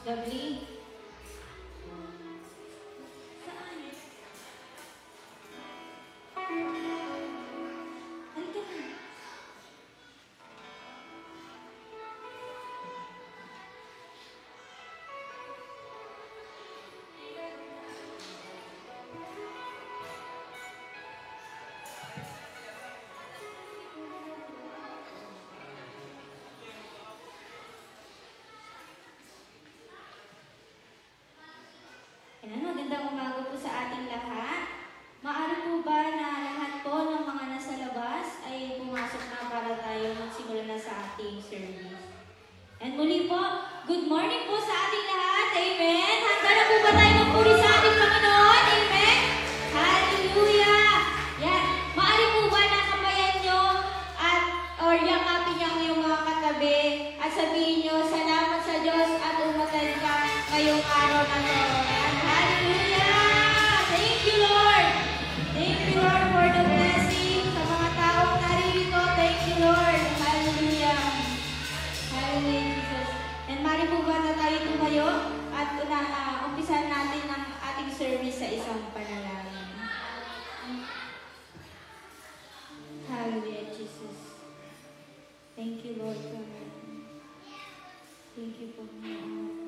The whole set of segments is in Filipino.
Lovely. Halika na. Ayan, magandang umaga po sa ating lahat. Maaari po ba na lahat po ng mga nasa labas ay pumasok na para tayo magsimula na sa ating service? And muli po, good morning po sa ating lahat. Amen. Handa na po ba tayo magpuri sa ating Panginoon? Amen. Hallelujah. Yan. Maaari po ba na kabayan nyo at or yakapin niyo ang iyong mga katabi at sabihin nyo, salamat sa Diyos at umatay ka ngayong araw na to. Thank you, Lord. Thank you, Lord, for the blessing sa mga taong naririto. Thank you, Lord. Hallelujah. Hallelujah, Jesus. And mari po ba na tayo tumayo at umpisan natin ang ating service sa isang panalangin. Hallelujah, Jesus. Thank you, Lord. Thank you po, Lord.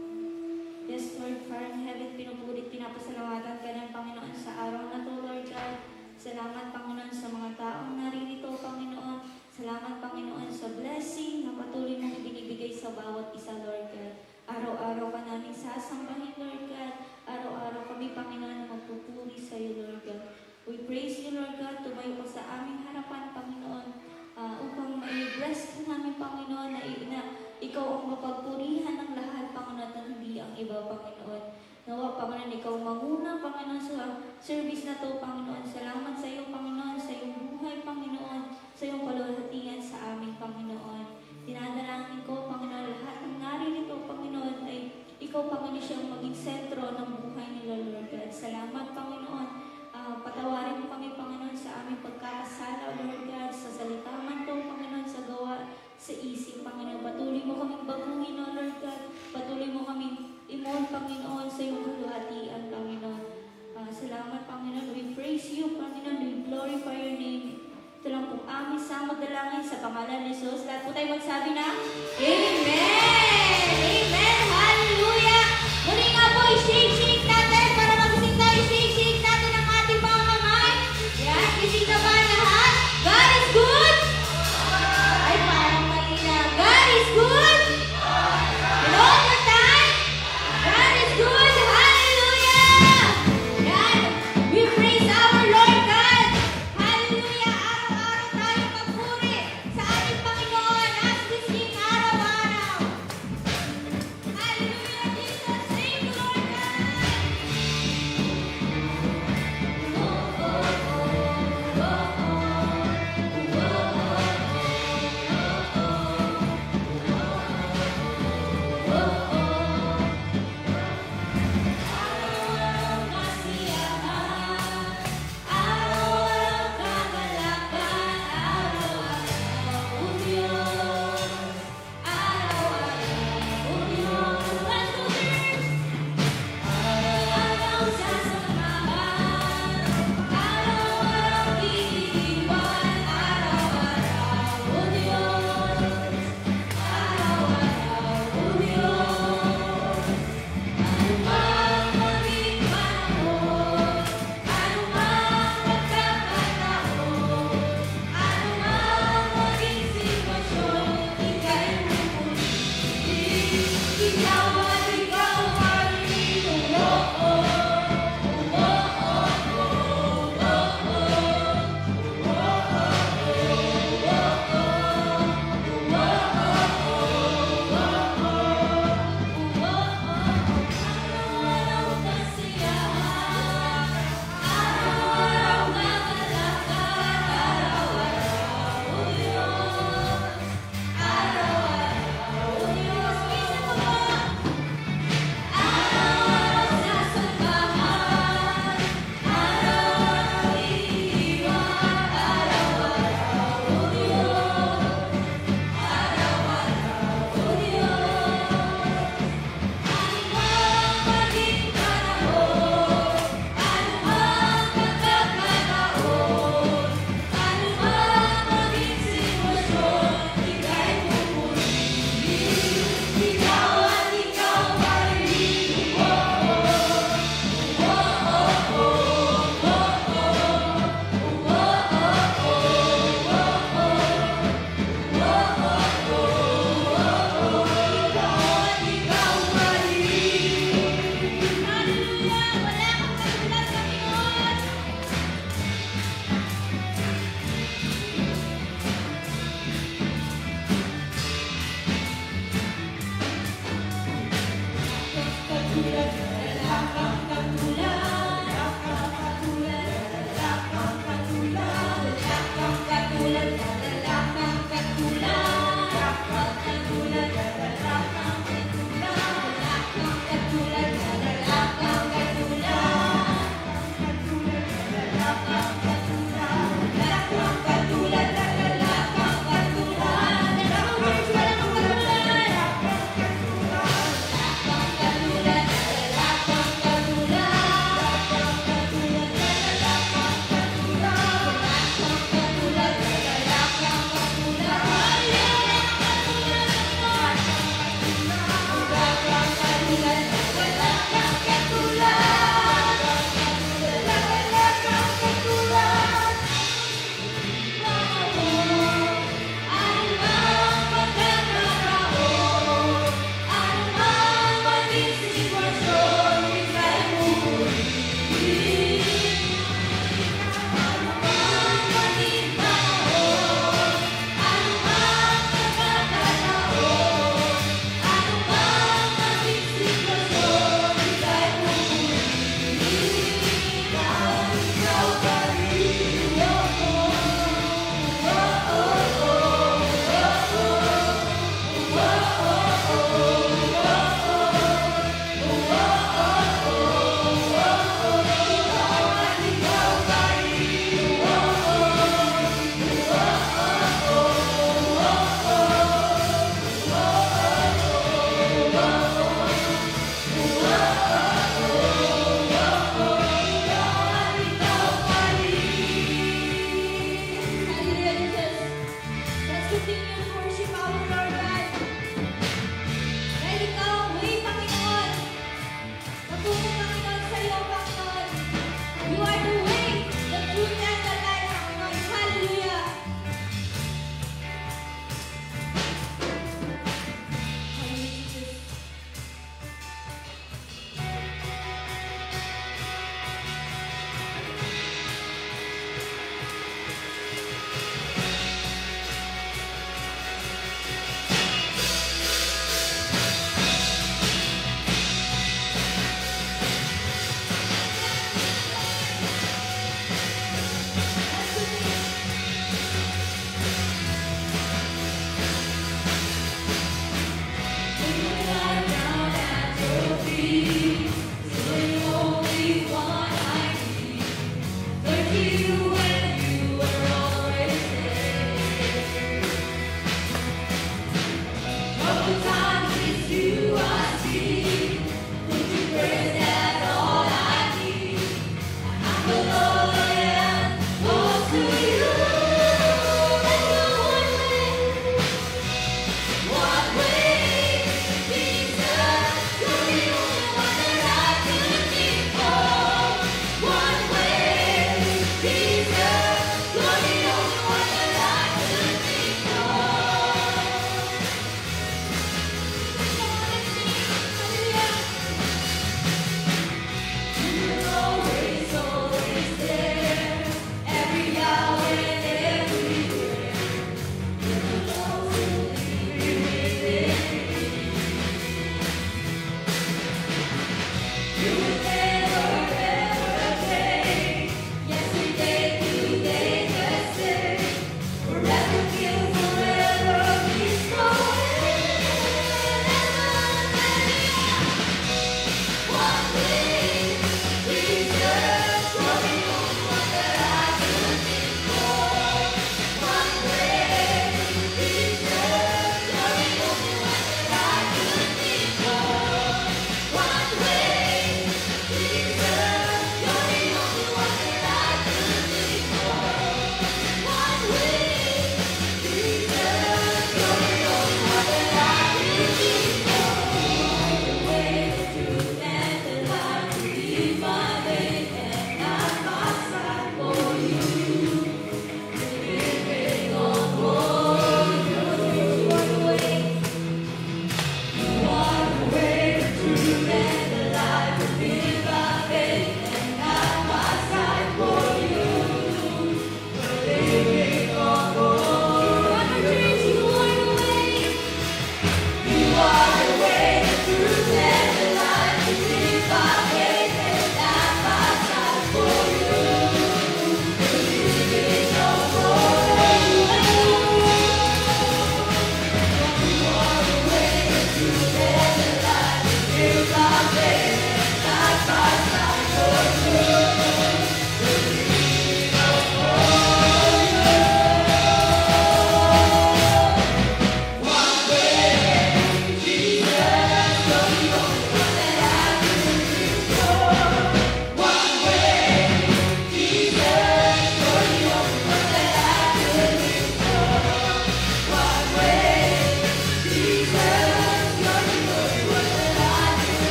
Yes, Lord, Father in heaven, pinupulit, pinapasalamatan ka ng Panginoon sa araw na to, Lord God. Salamat, Panginoon, sa mga taong naririto, Panginoon. Salamat, Panginoon, sa blessing na patuloy mong ibinibigay sa bawat isa, Lord God. Araw-araw ka namin sasambahin, Lord God. Araw-araw kami, Panginoon, na magpupuri sa iyo, Lord God. We praise you, Lord God. Tumayo ka sa aming harapan, Panginoon, upang mai-bless ka namin, Panginoon, na ikaw ang mapagpurihan ng lahat, Panginoon, at hindi ang iba, Panginoon. Nawa, Panginoon, ikaw manguna, Panginoon, sa service na to, Panginoon. Salamat sa iyo, Panginoon, sa iyong buhay, Panginoon, sa iyong kalulhatingan sa aming, Panginoon. Dinadalangin ko, Panginoon, lahat ng naririto, Panginoon, ay ikaw, Panginoon, siyang maging sentro ng buhay nila, Lord God. Salamat, Panginoon. Patawarin mo kami, Panginoon, sa aming pagkakasala, Lord God, sa salita man to, Panginoon, sa gawa, sa isip, Panginoon. Patuloy mo kaming baguhin, O Lord God. Patuloy mo kaming imon, Panginoon, sa iyong kaluhatian, Panginoon. Salamat, Panginoon. We praise you, Panginoon. We glorify your name. Ito lang po aming samag dalangin sa pangalan ni Jesus. Lahat po tayo magsabi na, Amen! Amen! Hallelujah! Muli nga po, i-shake natin para magising tayo. I-shake natin ang ating mga kamay. Yan, gising na ba lahat? God is good! Ay, parang mahina. God is good! And all the time, God is good! Hallelujah! Yan, we praise our Lord God! Hallelujah! Araw-araw tayo magpuri sa ating Panginoon as we sing araw-araw.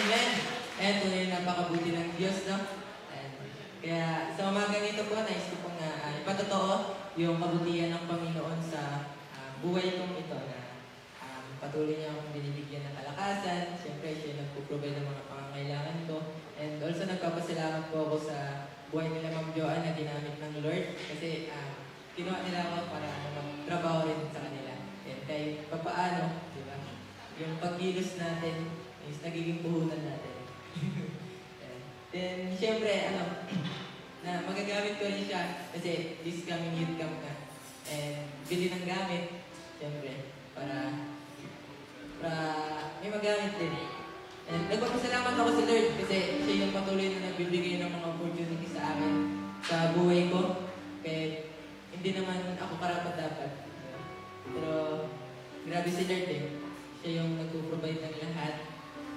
Amen. And tunay na napakabuti ng Diyos, no? And, kaya sa umagang ito po, nais ko pong ipatotoo yung kabutihan ng Panginoon sa buhay kong ito na patuloy niya akong binibigyan ng kalakasan. Siyempre, siya nagpo-provide ng mga pangangailangan ko. And also, nagpapasalamat po ako sa buhay nila Ma'am Joanne na ginamit ng Lord. Kasi kinuha nila ako para magtrabaho rin sa kanila. And kahit papaano, di ba? Yung pagkilos natin is nagiging puhunan natin. Then, siyempre, na magagamit ko rin siya kasi this coming youth camp na. And bili ng gamit, siyempre, para may magamit din. And nagpapasalamat ako sa Lord kasi siya yung patuloy na nagbibigay ng mga opportunity sa akin sa buhay ko. Kaya hindi naman ako karapat-dapat. Pero grabe si Lord eh. Siya yung nagpo-provide ng lahat.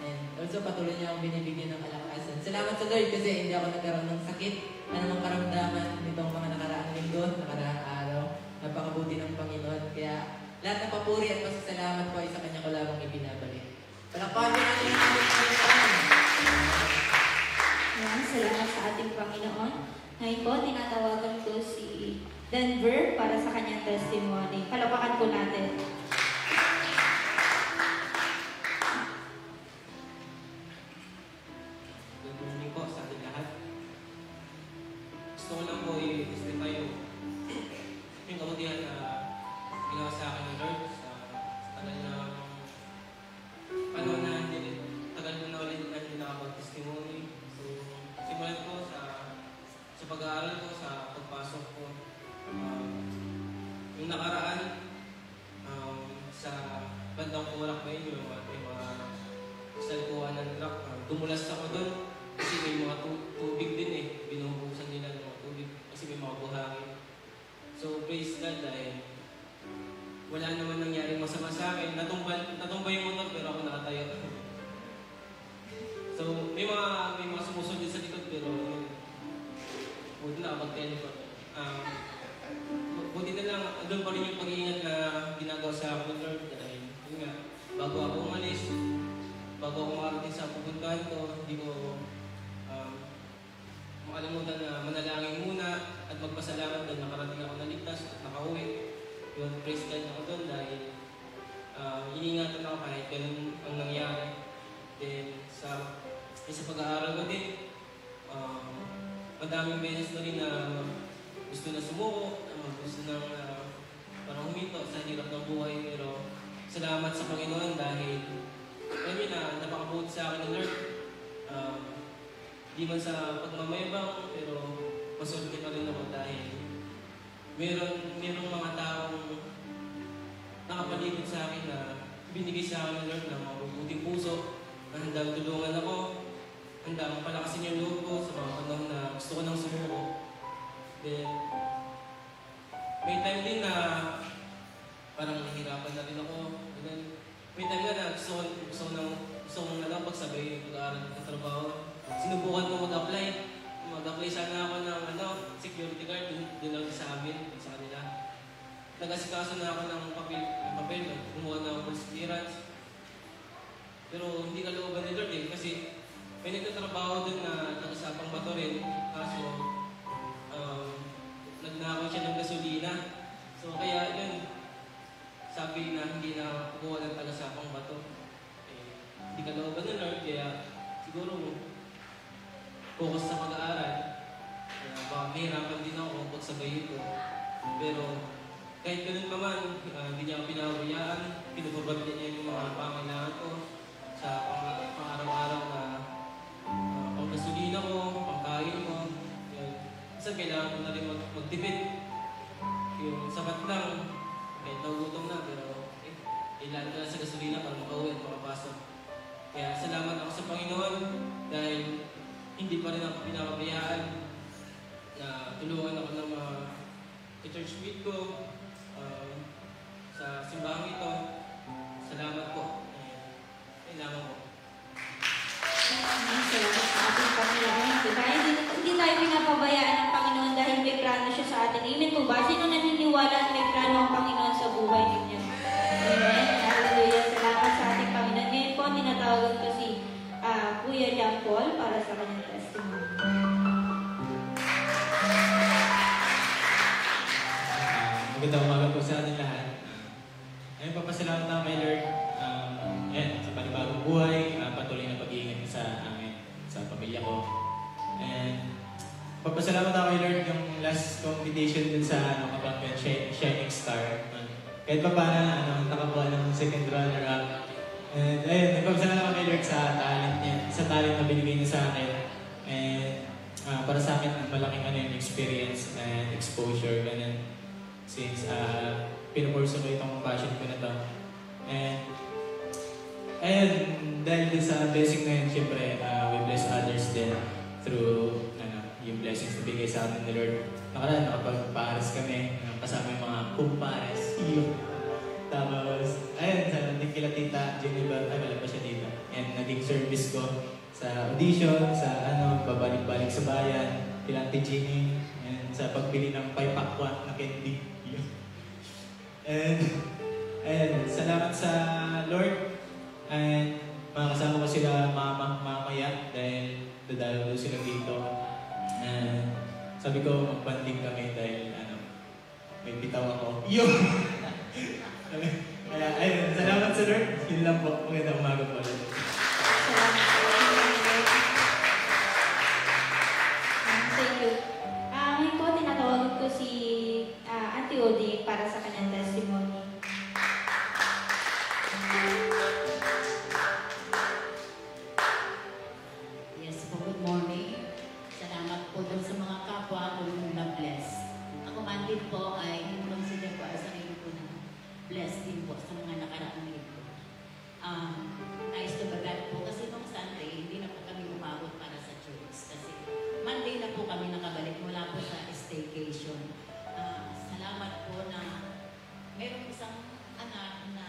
And also patuloy niya akong binibigyan ng kalakasan. Salamat sa Lord kasi hindi ako nagkaroon ng sakit. Anumang karamdaman nitong mga nakaraang linggo, nakaraang araw. Napakabuti ng Panginoon. Kaya lahat ng papuri at pasasalamat po ay sa Kanya ko lamang ibinabalik. Palakpakan natin ang ating Panginoon. Ayan, salamat sa ating Panginoon. Ngayon po, tinatawagan ko si Denver para sa kanyang testimony. Palakpakan po natin. Good morning po sa ating lahat. Gusto ko lang po i-testify yung kabutihan na ginawa sa akin ng Lord sa tagal na panahon na tagal ko na ulit na hindi nakapag-testimony. So, simulan ko sa pag-aaral ko, sa pagpasok ko. Yung nakaraan, sa bandang Kurak na yun, yung mga salpuan ng truck, dumulas ako doon kasi may mga tubig din eh. Binuhusan nila ng mga tubig kasi may mga buhangin. So, praise God dahil wala naman nangyaring masama sa akin. Natumba yung motor pero ako nakatayo. So, may mga sumusunod sa likod pero buti na kapag-teleport. Buti na lang, doon pa rin yung pag-iingat na ginagawa sa akin, Lord. Dahil, yun nga, bago ako umalis, bago ako makarating sa pupuntahan ko, hindi ko makalimutan na manalangin muna at magpasalamat dahil nakarating ako na ligtas at nakauwi. Yun, praise God ako doon dahil iningatan ako kahit ganun ang nangyari. Then, sa pag-aaral ko din, madaming beses na rin na gusto na sumuko, gusto na parang huminto sa hirap ng buhay. Pero salamat sa Panginoon dahil alam niyo na napakabuti sa akin ng Lord. Di man sa pagmamayabang, pero masulti pa rin ako dahil merong mga taong nakapaligid sa akin na binigay sa akin ng Lord ng mabubuting puso na handang tulungan ako, handang palakasin yung loob ko sa mga panahon na gusto ko nang sumuko. Then, may time din na parang nahihirapan na rin ako. Then, may time na gusto ko pagsabay yung pag-aaral ng trabaho. Sinubukan ko mag-apply. Mag-apply sana ako ng security guard doon lang sa amin, sa kanila. Nag-asikaso na ako ng papel, kumuha na ako police clearance. Pero hindi kalooban ni Lord kasi may nagtatrabaho doon na nag-usapang bato rin. Kaso, nagnakaw siya ng gasolina. So kaya yun, sabi na hindi na kumuha ng tagasapang bato. Hindi kalooban ni Lord, kaya siguro focus sa pag-aaral. Baka mahirapan din ako pagsabayin ko. Pero kahit ganun pa man, hindi niya ako pinahuyaan. Pinuprovide niya yung mga pangailangan ko sa pang-araw-araw na pang-gasolina ko, pang-kain ko. Minsan kailangan ko na rin magtipid. Yung sapat lang, kahit nagutom na, pero kailangan ko na sa gasolina para makauwi at makapasok. Kaya salamat ako sa Panginoon dahil hindi pa rin ako pinapabayaan na tulungan ako ng mga church meet ko sa simbahang ito. Salamat po. Kailangan ko. Salamat sa ating Panginoon. Dahil hindi tayo pinapabayaan ng Panginoon dahil may plano siya sa atin. Amen po ba? Sino naniniwala na may plano ang Panginoon sa buhay ninyo? Amen. Hallelujah. Salamat sa ating Panginoon. Ngayon po, tinatawagan ko si Kuya Jean Paul para sa kanyang testimony. Magandang umaga po sa ating lahat. Ayun, papasalamat ako kay Lord. Sa panibagong buhay, patuloy na pag-iingat niya sa amin, sa pamilya ko. And papasalamat ako kay Lord yung last competition dun sa kapag Shining Star. Kahit pa paano, nakakuha ng second runner-up. And ayun, nagpapasalamat ako kay Lord sa talent niya, sa talent na binigay niya sa akin. And para sa akin, malaking experience and exposure, ganun. Since pinupurso ko itong passion ko na to. And ayun, dahil din sa blessing na yun, syempre, we bless others din through yung blessings na bigay sa atin ni Lord. Nakaraan, nakapag-pares kami, kasama yung mga kumpares. Tapos, ayun, sa kila Tita Jennifer, wala pa siya dito. And naging service ko sa audition, sa babalik-balik sa bayan, kila Auntie Jeannie, and sa pagbili ng paipakwa na candy. And, ayun, salamat sa Lord. And, makakasama ko sila mamaya dahil dadalaw sila dito. And, sabi ko, mag-banding kami dahil, may bitaw ako. Yun! Kaya, ayun, salamat sa Lord. Yun lang po. Magandang umaga po. Salamat po. Thank you. Ngayon po, tinatawagan ko si Auntie Odi para sa kanyang testimony. Yes po, good morning. Salamat po doon sa mga kapwa ko yung na-bless. Ako man din po ay consider ko as sarili ko na blessed din po sa mga nakaraang linggo. Nice to bagat po kasi nung Sunday, hindi na po kami umabot para sa church. Kasi Monday na po kami nakabalik mula po sa staycation. Salamat po na mayroong isang anak na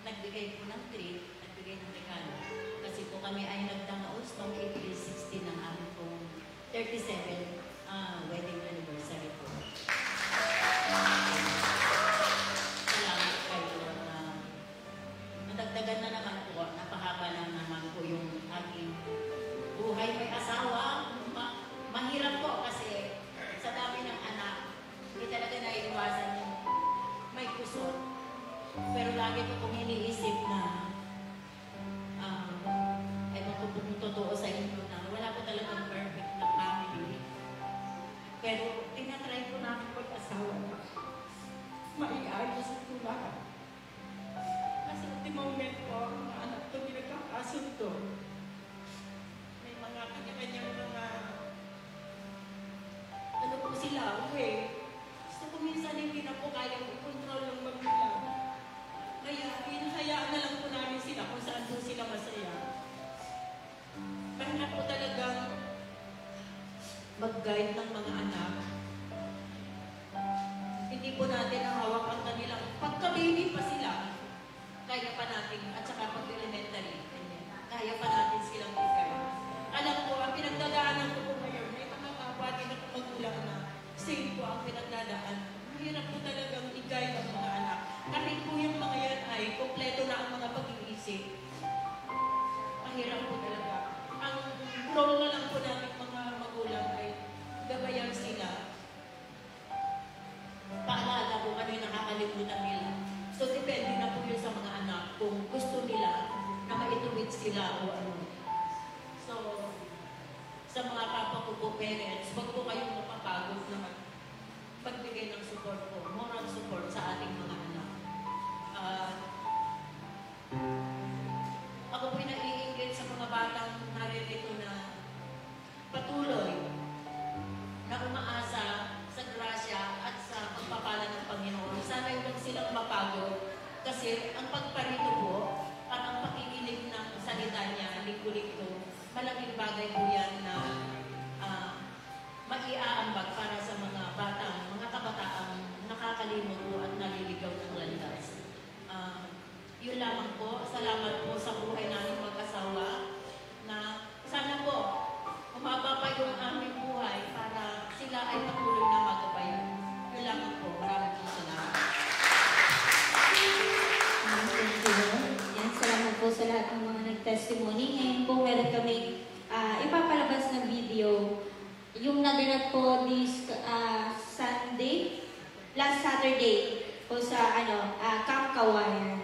nagbigay po ng treat, nagbigay ng regalo. Kasi po kami ay nagdamaos noong April 16 ng aming pong 37 wedding anniversary po. Salamat kayo na nadagdagan na naman po, napahaba na naman po yung aking buhay. May asawa, mahirap po kasi sa dami ng anak, hindi talaga naiiwasan yung may kusot. Pero lagi ko pong iniisip na ewan ko pong totoo sa inyo na wala ko talagang perfect na family. Pero tinatry ko na ako pag-asawa na maiayos ko lahat. Kasi at the moment po, ang mga anak ko hindi nagkakasundo. May mga kanya-kanyang mga ano po sila, gusto ko minsan hindi na po kaya i-control ng magulang. Kaya, hinahayaan na lang po namin sila kung saan po sila masaya. Kaya po talagang mag-guide ng mga anak. Hindi po natin ang hawak ang kanilang, pagka-baby pa sila, kaya pa natin, at saka pag-elementary, kaya pa natin silang i-guide. Alam ko, ang pinagdadaanan ko po ngayon, may mga kapatid at magulang na same po ang pinagdadaan. Mahirap po talagang i-guide ang mga anak. Kahit po yung mga yan ay kompleto na ang mga pag-iisip. Mahirap po talaga. Ang role na lang po namin mga magulang ay gabayan sila. Paalala kung ano yung nakakalimutan nila. So, depende na po yun sa mga anak kung gusto nila na maituwid sila o ano. So, sa mga kapwa ko po parents, wag po kayong mapapagod na pagbigay ng support po, moral support sa ating mga anak. Ako po'y naiinggit sa mga batang naririto na patuloy na umaasa sa grasya at sa pagpapala ng Panginoon. Sana huwag silang mapagod kasi ang pagparito po at ang pakikinig ng salita niya, linggo-linggo, malaking bagay po yan na mag-iaambag para sa mga batang, mga kabataang nakakalimot po at naliligaw ng landas. Yun lamang po. Salamat po sa buhay namin mag-asawa na sana po umaba pa yung aming buhay para sila ay patuloy na magabayan. Yun lamang po. Maraming po salamat. Thank you. Yan, salamat po sa lahat ng mga nag-testimony. ngayon po meron kami ipapalabas na video. Yung naganap po this Sunday, last Saturday po sa Camp Kawayan.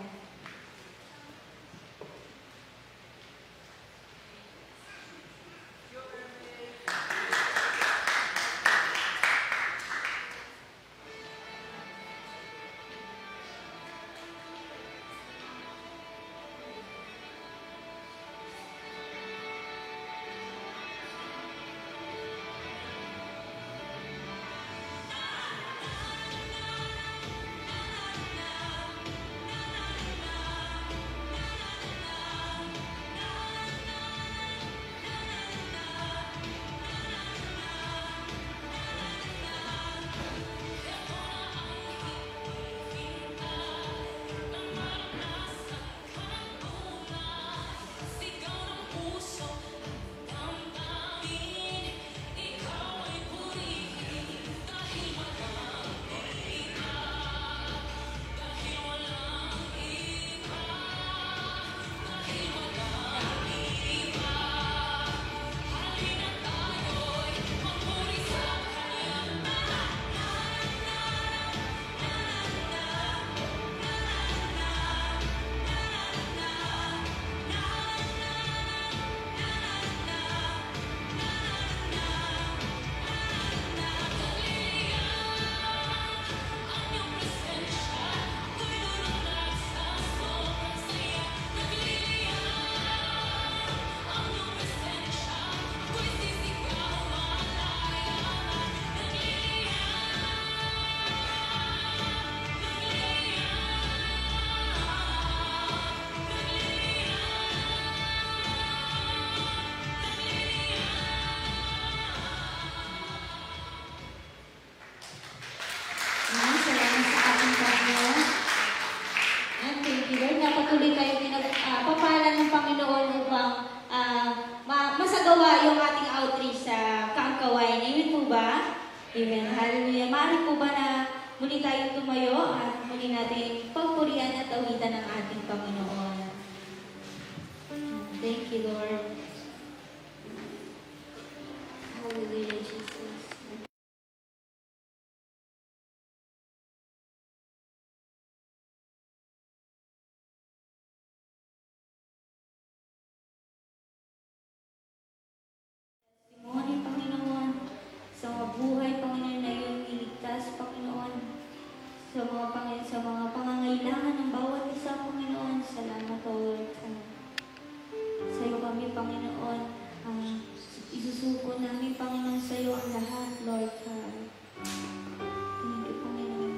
Salamat sa ating Panginoon. And thank you, Lord. Napatuloy kayo pinagpapalan ng Panginoon upang masagawa yung ating outreach sa Camp Kawayan. Amen po ba? Amen. Hallelujah. Maaari po ba na muli tayong tumayo at muli natin pagpurian at awitan ng ating Panginoon. Thank you, Lord. Hallelujah, Jesus. Testimony, Panginoon, sa mga buhay, Panginoon, na iyong niligtas, Panginoon, sa mga pangangailangan ng bawat isa, Panginoon. Salamat, Lord. Sa iyo kami, Panginoon, isusuko namin, Panginoon, sa iyo ang lahat, Lord God. Thank you, Panginoon.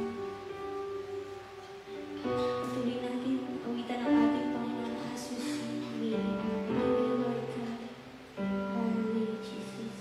Patuloy natin awitan ang ating Panginoon as we sing. Thank you, Lord God. Hallelujah, Jesus.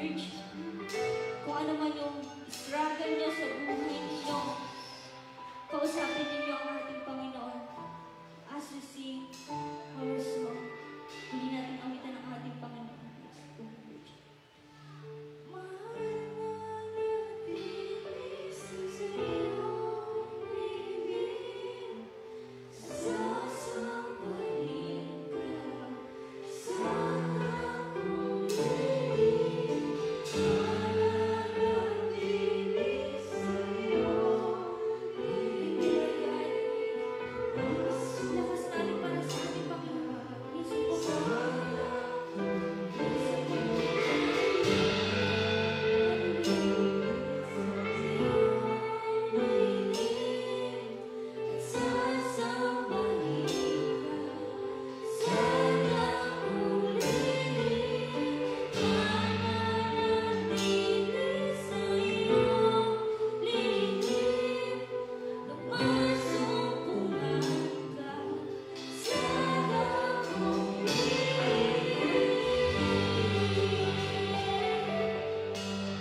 Church. Kung ano man yung struggle nyo sa buhay ninyo, kausapin ninyo ang ating Panginoon. As we sing our song, hindi natin awitan ang ating Panginoon. Mahal na natilis sa iyong bibig, sasampaling ka sa aking bibig. Mahal na natilis sa iyong bibig. Lakas natin para sa ating Panginoon. Isip ko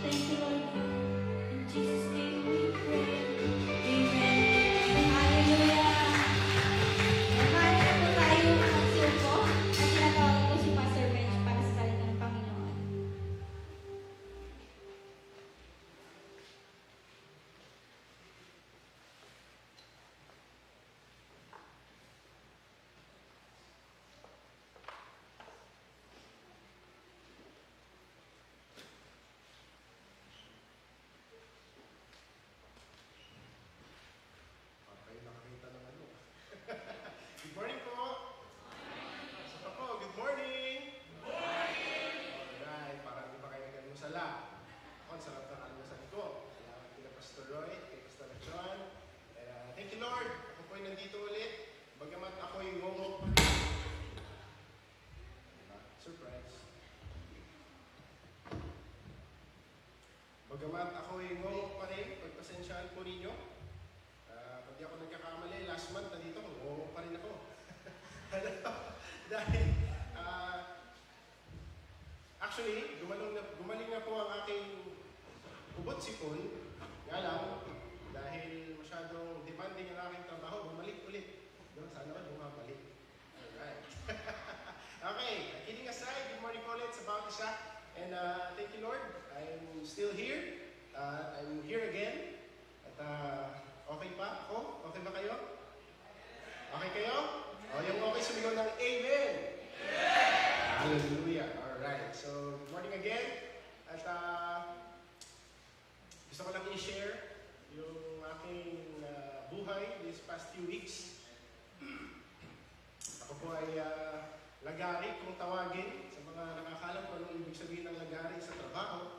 Thank you, Lord God. In Jesus' name we pray. Amen. Hallelujah. Mali na po tayo magsuko at tinatawag ko si Pastor Bench para sa salita ng Panginoon. Okay, nakakita ng ano. Good morning po! Sa pa po, good morning! Good morning! Alright, parang di ba kayo nag-almusala? Ako, ang sarap ng almusal ko. Salamat kina Pastor Roy, kay Pastor John. Thank you Lord! Ako po ay nandito ulit. Bagamat ako yung ngongok pa rin. Diba? Surprise. Bagamat ako yung ngongok pa rin, pagpasensyahan po ninyo. Pag di ako nagkakamali, last month nandito, oo pa rin ako. Dahil, actually, gumaling na po ang aking ubot sipon. Nga lang, dahil masyadong demanding ang aking trabaho, bumalik ulit. Sana ba bumabalik? Alright. Okay, kidding aside, good morning ulit sa bawat isa. And thank you Lord, I'm still here. I'm here again. At okay pa ako? Okay ba kayo? Okay kayo? O, yung okay sumigaw ng Amen! Hallelujah! Alright, so good morning again. At gusto ko lang i-share yung aking buhay these past few weeks. Ako po ay lagari kung tawagin sa mga nakakalam kung anong ibig sabihin ng lagari sa trabaho.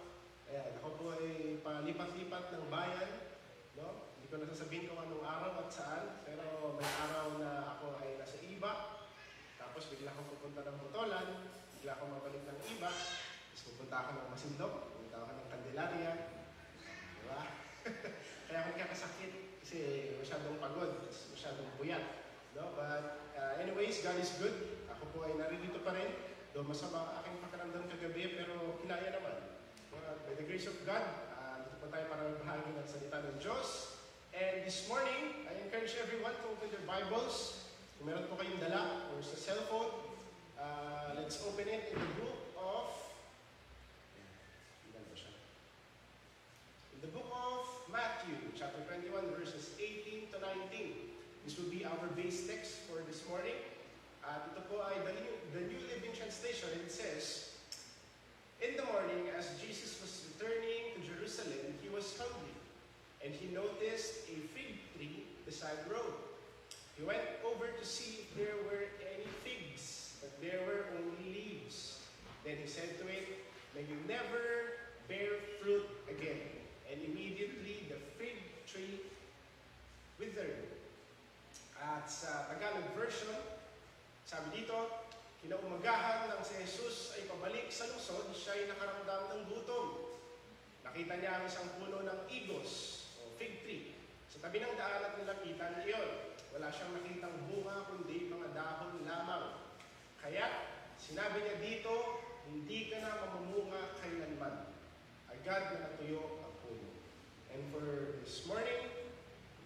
Ayan, ako po ay palipat-lipat ng bayan. No? Hindi ko nasasabihin kung anong araw at saan, pero may araw na ako ay nasa Iba, tapos bigla akong pupunta ng Botolan, bigla akong mabalik ng Iba, tapos pupunta ako ng Masinloc, pupunta ako ng Candelaria, di ba? Kaya ako nagkakasakit kasi masyadong pagod, masyadong puyat. No? But anyways, God is good. Ako po ay naririto pa rin. Doon masama ang aking pakiramdam kagabi, pero kinaya naman. By the grace of God, dito po tayo para magbahagi ng salita ng Diyos. And this morning, I encourage everyone to open their Bibles. Kung meron po kayong dala or sa cellphone, let's open it in the book of... In the book of Matthew, chapter 21, verses 18 to 19. This will be our base text for this morning. At ito po ay the New Living Translation. It says, in the morning, as Jesus was returning to Jerusalem, he was hungry, and he noticed a fig tree beside the road. He went over to see if there were any figs, but there were only leaves. Then he said to it, "May you never bear fruit again." And immediately the fig tree withered. At sa Tagalog version, sabi dito, kinaumagahan nang si Jesus ay pabalik sa lungsod, siya ay nakaramdam ng gutom. Nakita niya ang isang puno ng igos o fig tree. Sa tabi ng daan at nilapitan niya iyon. Wala siyang nakitang bunga kundi mga dahon lamang. Kaya sinabi niya dito, hindi ka na mamumunga kailanman. God na natuyo ang puno. And for this morning,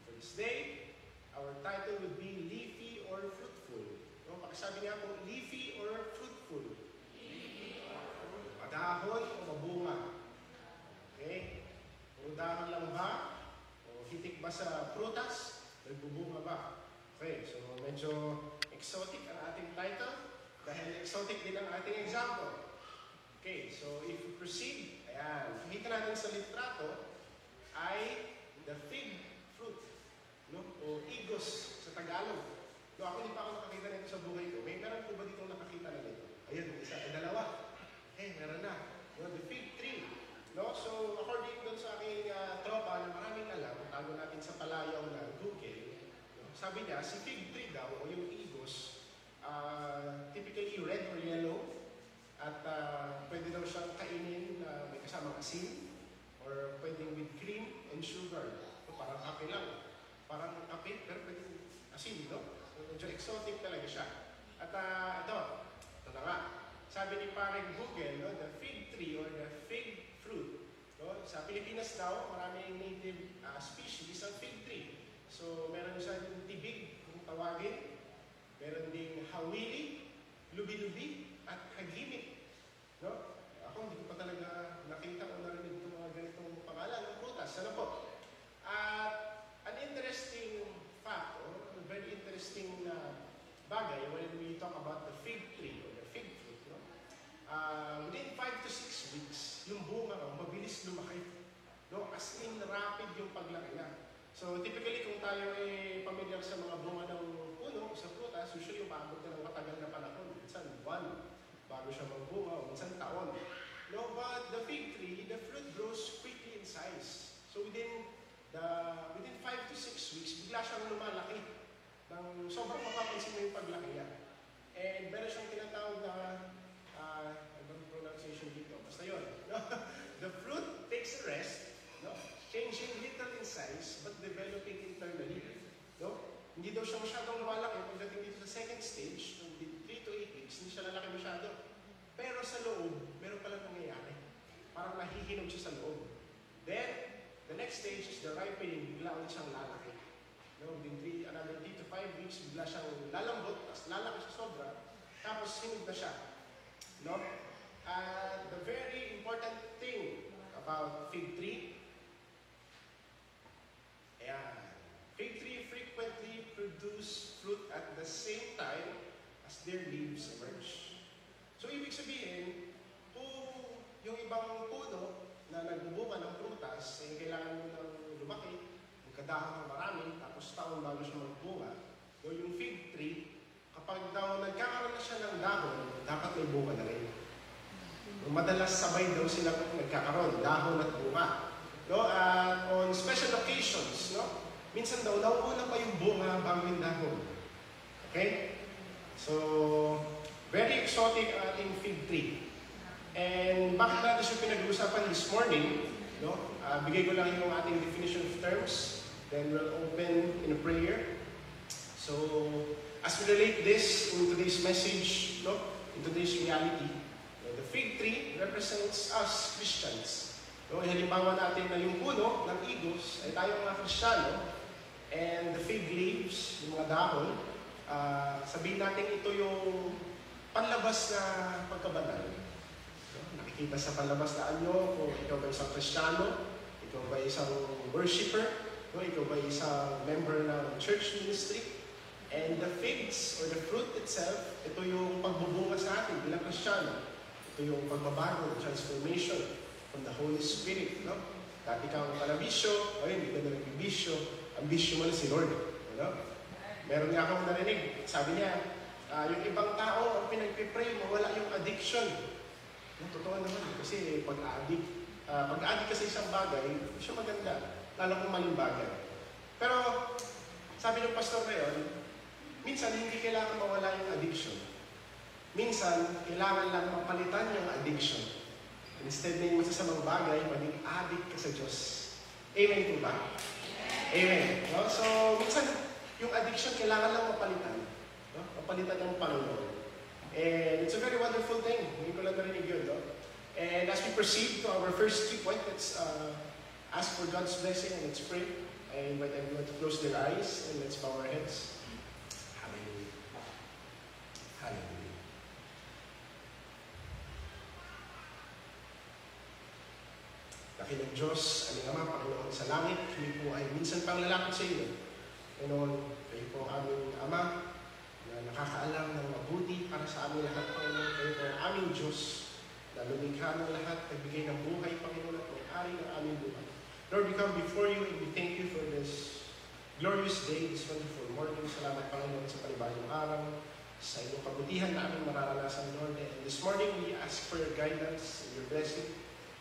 for this day, our title would be Leafy or Fruitful. No? Pakisabi niya po, leafy or fruitful? Madahon o mabunga? Okay? Dahon lang ba? O hitik ba sa prutas? Nagbubunga ba? Okay, so medyo exotic ang ating title dahil exotic din ang ating example. Okay, so if we proceed, ayan, makita natin sa litrato ay the fig fruit, no? O igos sa Tagalog. No, ako hindi pa ako nakakita nito sa buhay ko. Meron po ba dito nakakita na nito? Ayun, isa, dalawa. Eh, meron na. No, the fig tree. No? So, according doon sa aking tropa na maraming alam, tago natin sa palayaw na Google, no? Sabi niya, si fig tree daw, o yung igos, typically red or yellow, at pwede daw siyang kainin na may kasamang asin, or pwedeng with cream and sugar. So, parang kape lang. Parang kape, pero pwedeng asin, no? So, medyo exotic talaga siya. At ito na nga. Sabi ni paring Google, no, the fig tree or the fig fruit. No? Sa Pilipinas daw, maraming native species ang fig tree. So, meron siya yung tibig, kung tawagin. Meron ding hawili, lubi-lubi, at hagimik. No? Ako, hindi ko pa talaga nakita o narinig itong mga ganitong pangalan ng prutas. Ano po? At an interesting fact, or a very interesting bagay when we talk about the fig tree or the fig fruit, no? Within 5 to 6 weeks, yung bunga mabilis lumaki. No? As in, rapid yung paglaki niya. So, typically, kung tayo ay familiar sa mga bunga ng puno, sa prutas, usually umaabot na ng matagal na panahon. Minsan, buwan, bago siya magbunga, o minsan taon. No? But the fig tree, the fruit grows quickly in size. So, within 5 to 6 weeks, bigla siyang lumalaki. Sobrang mapapansin mo yung paglaki niya. And meron siyang tinatawag na ibang pronunciation dito. Basta yun. No? The fruit takes a rest, no? Changing little in size, but developing internally. No? Hindi daw siya masyadong lumalaki. Pagdating dito sa second stage, 3 to 8 weeks, hindi siya lalaki masyado. Pero sa loob, meron palang nangyayari. Parang nahihinog siya sa loob. Then, the next stage is the ripening. Bigla ulit siyang lalaki. No? Within another 3 to 5 weeks, bigla siyang lalambot, tapos lalaki siya sobra, tapos hinog na siya. No? The very important thing about fig tree, fig tree frequently produce fruit at the same time as their leaves emerge. So, ibig sabihin, kung yung ibang puno na nagbubunga ng prutas, eh, kailangan mo ng lumaki, magkadahon ng marami, tapos taon bago siya magbunga. O yung fig tree, kapag daw nagkakaroon na siya ng dahon, dapat may bunga na rin. Madalas sabay daw sila nagkakaroon, dahon at bunga. No? On special occasions, no? Minsan daw, nauuna pa yung bunga bago yung dahon. Okay? So, very exotic ang ating fig tree. And bakit natin siya pinag-uusapan this morning? No? Bigay ko lang yung ating definition of terms. Then we'll open in a prayer. So, as we relate this in today's message, no? In today's reality, the fig tree represents us Christians. No? Halimbawa natin na yung puno ng igos ay tayong mga Kristiyano, and the fig leaves, yung mga dahon, sabihin natin ito yung panlabas na pagkabanal. No? Nakikita sa panlabas na anyo kung ikaw ba isang Kristiyano, ikaw ba isang worshiper, no? Ikaw ba isang member ng church ministry. And the figs or the fruit itself, ito yung pagbubunga sa atin bilang Kristiyano. Ito yung pagbabago, transformation from the Holy Spirit. No? Dati kang palabisyo, o hindi ka na nagbibisyo, ang bisyo mo na si Lord. No? Meron nga akong narinig, sabi niya, yung ibang tao, ang pinagpipray, mawala yung addiction. No, totoo naman, kasi pag-addict ka sa isang bagay, hindi siya maganda, lalo kung maling bagay. Pero, sabi ng pastor na yun, minsan hindi kailangan mawala yung addiction. Minsan, kailangan lang mapalitan yung addiction. Instead na yung masasamang bagay, maging addict ka sa Diyos. Amen po ba? Amen. No? So, minsan, yung addiction kailangan lang mapalitan. No? Mapalitan ng Panginoon. And it's a very wonderful thing. Hindi ko lang narinig yun. No? And as we proceed to our first key point, let's ask for God's blessing and let's pray. I invite everyone to close their eyes and let's bow our heads. Hallelujah. Hallelujah. Dakilang Diyos, aming Ama, Panginoon sa langit, kami po ay minsan pang lalapit sa iyo. Panginoon, kayo po ang aming Ama na nakakaalam ng mabuti para sa aming lahat, Panginoon. Kayo po ang aming Diyos na lumikha ng lahat, nagbigay ng buhay, Panginoon, at may-ari ng aming buhay. Lord, we come before you and we thank you for this glorious day, this wonderful morning. Salamat, Panginoon, sa panibagong araw, sa iyong kabutihan na aming mararanasan, Lord. And this morning, we ask for your guidance and your blessing.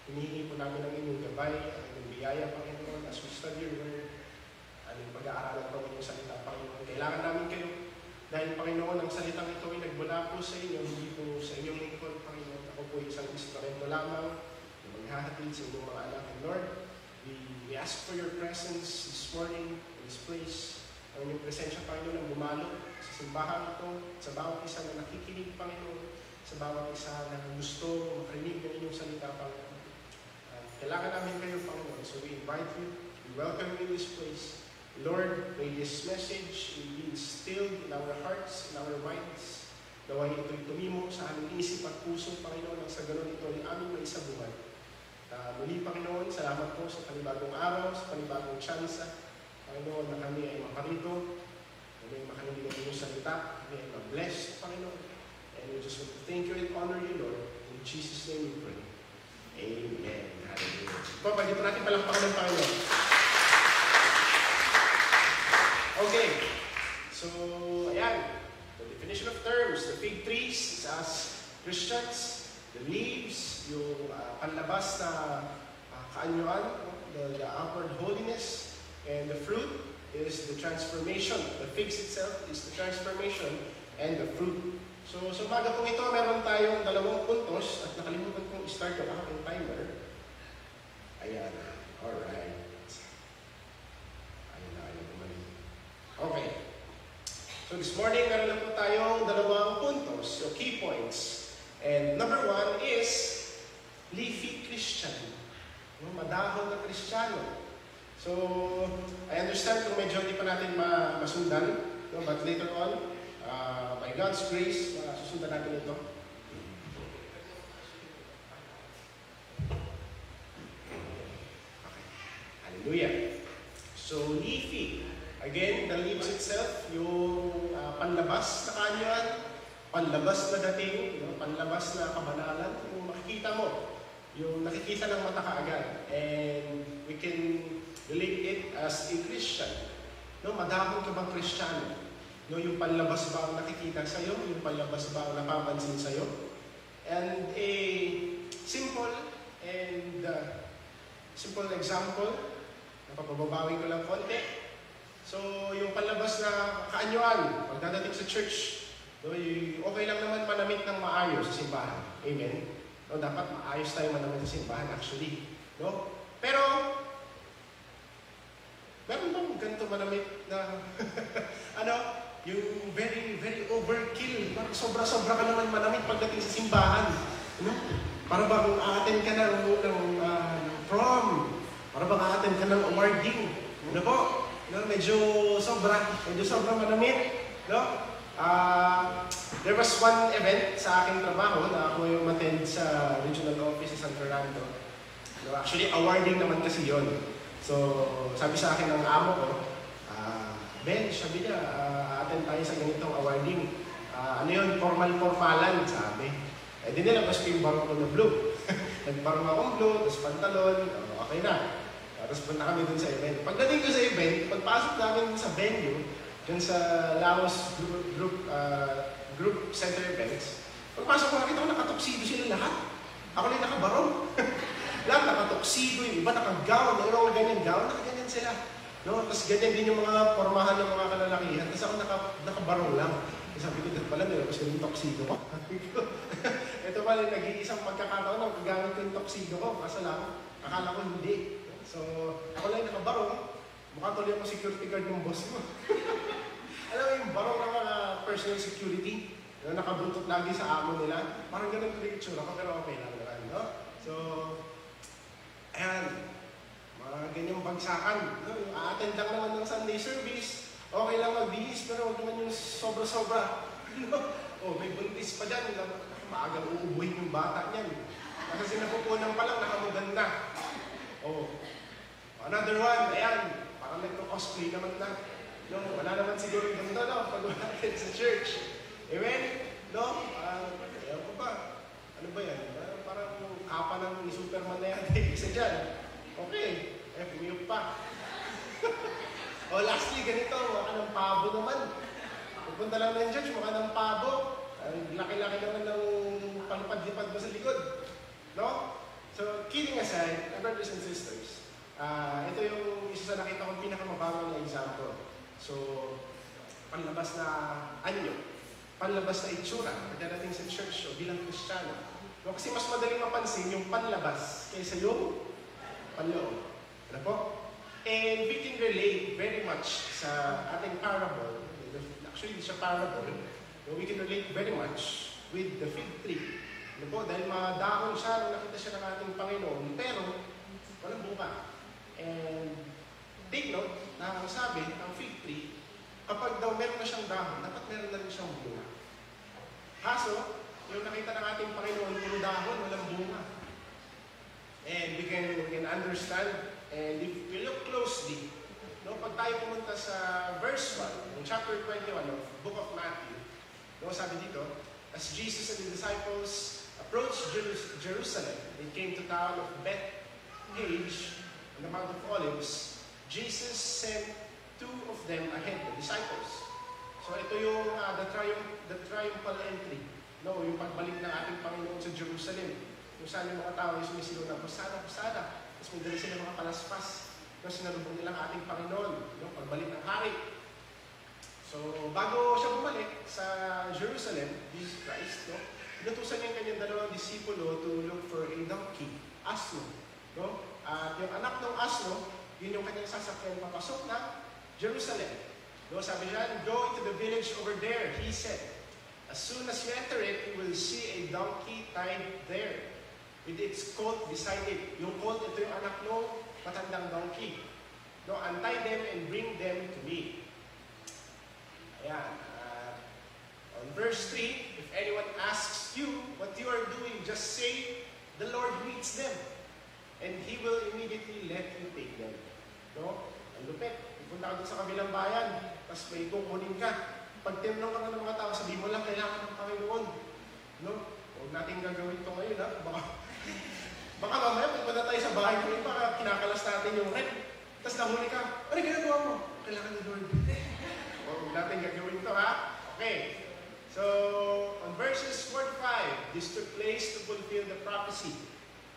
Hinihingi po namin ang inyong gabay, ang inyong biyaya, Panginoon, as we study your word, aming pag-aaralan po ng salita, Panginoon. Kailangan namin kayo dahil, Panginoon, ang salitang ito ay nagmula po sa inyo, hindi po sa inyong lingkod, Panginoon. Ako po isang instrumento lamang na maghahatid sa inyong mga anak. And Lord, we ask for your presence this morning in this place. Ang inyong presensya, Panginoon, ang bumalo sa simbahan ito, sa bawat isa na nakikinig, Panginoon, sa bawat isa na gusto makarinig ng inyong salita, Panginoon. Kailangan namin kayo, Panginoon. So we invite you, we welcome you in this place. Lord, may this message be instilled in our hearts, in our minds. Naway ito'y tumimo sa aming isip at puso, Panginoon, ang sa ganun ito ay aming maisabuhay. Muli, Panginoon, salamat po sa panibagong araw, sa panibagong tsansa. Panginoon, na kami ay maparito, kami ay makarinig ng inyong salita, kami ay ma-blessed, Panginoon. And we just want to thank you and honor you, Lord. In Jesus' name we pray. Amen. Hallelujah. Po, pwede po natin palakpakan ng Panginoon. Okay. So, ayan. The definition of terms, the fig trees is as Christians, the leaves, yung panlabas na kaanyuan, the outward holiness, and the fruit is the transformation. The figs itself is the transformation and the fruit. So, sa umaga pong ito, meron tayong 2 puntos at nakalimutan kong start yung aking timer. Ayan. Alright. Ayun na bumalik. Okay. So this morning, meron na po tayong 2 puntos, so key points. And number 1 is leafy Christian. Madahon na Kristiyano. So, I understand kung medyo hindi pa natin masundan, but later on, by God's grace, susundan natin ito. Okay. Hallelujah. So, leafy. Again, the leaves itself, yung panlabas na kaanyuan, panlabas na dating, panlabas na kabanalan, yung makikita mo, yung nakikita ng mata kaagad. And we can relate it as a Christian. No, madahon ka bang Kristiyano? No, yung panlabas ba ang nakikita sa'yo? Yung panlabas ba ang napapansin sa'yo? And a simple example, napapababawin ko lang konti. So, yung panlabas na kaanyuan, pagdadating sa church, no, okay lang naman manamit ng maayos sa simbahan. Amen? No, dapat maayos tayo manamit sa simbahan actually. No? Pero, meron bang ganito manamit na, yung very, very overkill. Sobra-sobra ka naman manamit pagdating sa simbahan. No? Para bang a-attend ka ng prom. Para bang a-attend ka ng awarding. Ano po? No, medyo sobra manamit, no? There was one event sa aking trabaho na ako yung attend sa regional office sa San Fernando. No, actually, awarding naman kasi yon. So, sabi sa akin ng amo ko, Ben, sabi niya, attend tayo sa ganitong awarding. Ano yun, formal-formalan, sabi. Eh, di nilabas ko yung barong ko na blue. Nagbarong akong blue, tapos pantalon, okay na. Tapos punta kami dun sa event. Pagdating ko sa event, pagpasok namin sa venue, dun sa Laos Group Center Events, pagpasok ko nakita ko nakatoksido sila lahat. Ako lang nakabarong. Lahat nakatoksido, yung iba nakagown, yung mga ganyan gown, nakaganyan sila. No? Tapos ganyan din yung mga formahan ng mga kalalakihan. Tapos ako nakabarong lang. Sabi ko, dito pala nilabas ko yung toksido ko. Ito pala yung nag-iisang magkakataon na gagamit ko yung toksido ko. Kaso lang, akala ko hindi. So, ako lang nakabarong, mukha tuloy ako security guard ng boss mo. Alam mo yung barong ng mga personal security, na nakabuntot lagi sa amo nila, parang ganun tuloy itsura ko, pero okay lang naman, no? So, ayan, mga ganyang bagsakan. No? Yung a-attend lang naman ng Sunday service, okay lang magbihis, pero huwag naman yung sobra-sobra. No? Oh, may buntis pa dyan, maagang uubuhin yung bata niyan. Kasi napupunan pa lang, nakamugan na. Oh, another one, ayan, parang nagko-cosplay naman na. No, wala naman siguro yung ganito, no? Pag wala sa church. Amen? No? Ayaw ko ba? Ano ba yan? Parang kapa ng Superman na yan. Isa dyan. Okay. Pumiyok pa. O lastly, ganito. Mukha ng pabo naman. Pupunta lang ng church, mukha ng pabo. Ang laki-laki naman ng palipad-lipad mo sa likod. No? So, kidding aside, brothers and sisters, ito yung isa sa nakita kong pinakamabangong na example. So, panlabas na anyo, panlabas na itsura, pagdadating sa church o bilang Kristiyano. No, kasi mas madaling mapansin yung panlabas kaysa yung panloob. Ano po? And we can relate very much sa ating parable. Actually, hindi siya parable. No, we can relate very much with the fig tree. Ano po? Dahil madahon siya nung nakita siya ng ating Panginoon, pero walang bunga. And take note na ang sabi ng fig tree, kapag daw meron na siyang dahon, dapat meron na rin siyang bunga. Kaso, yung nakita ng ating Panginoon, puro dahon, walang bunga. And we can understand, and if we look closely, no, pag tayo pumunta sa verse 1, in chapter 21 of book of Matthew, no, sabi dito, as Jesus and the disciples approached Jerusalem, they came to town of Bethphage on the Mount of Olives. Jesus sent two of them ahead, the disciples. So ito yung the triumphal entry. No, yung pagbalik ng ating Panginoon sa Jerusalem. Kung saan yung mga tao ay sumisigaw na, Hosana, Hosana. Tapos may dala sila mga palaspas. No, sinalubong nilang ating Panginoon. No, pagbalik ng hari. So bago siya bumalik sa Jerusalem, Jesus Christ, no, inutusan niya yung kanyang dalawang disipulo to look for a donkey, asno. No? At yung anak ng asno, yun yung kanyang sasakyan papasok ng Jerusalem. No, sabi niya, go into the village over there, he said. As soon as you enter it, you will see a donkey tied there, with its colt beside it. Yung colt, ito yung anak ng matandang donkey. No, untie them and bring them to me. Ayan. On verse 3, if anyone asks you what you are doing, just say, the Lord needs them, and He will immediately let you take them. No? Ang lupit. Punta ka doon sa kabilang bayan, tapos may kukunin ka. Pag tinanong ka ng mga tao, sabi mo lang, kailangan ng Panginoon. No? Huwag natin gagawin ito ngayon, ha? Baka mamaya, pagpunta tayo sa bahay ko, baka kinakalas natin yung rep. Tapos nahuli ka, ano ginagawa mo? Kailangan ni Lord. Huwag natin gagawin ito, ha? Okay. So, on verses 4 to 5, this took place to fulfill the prophecy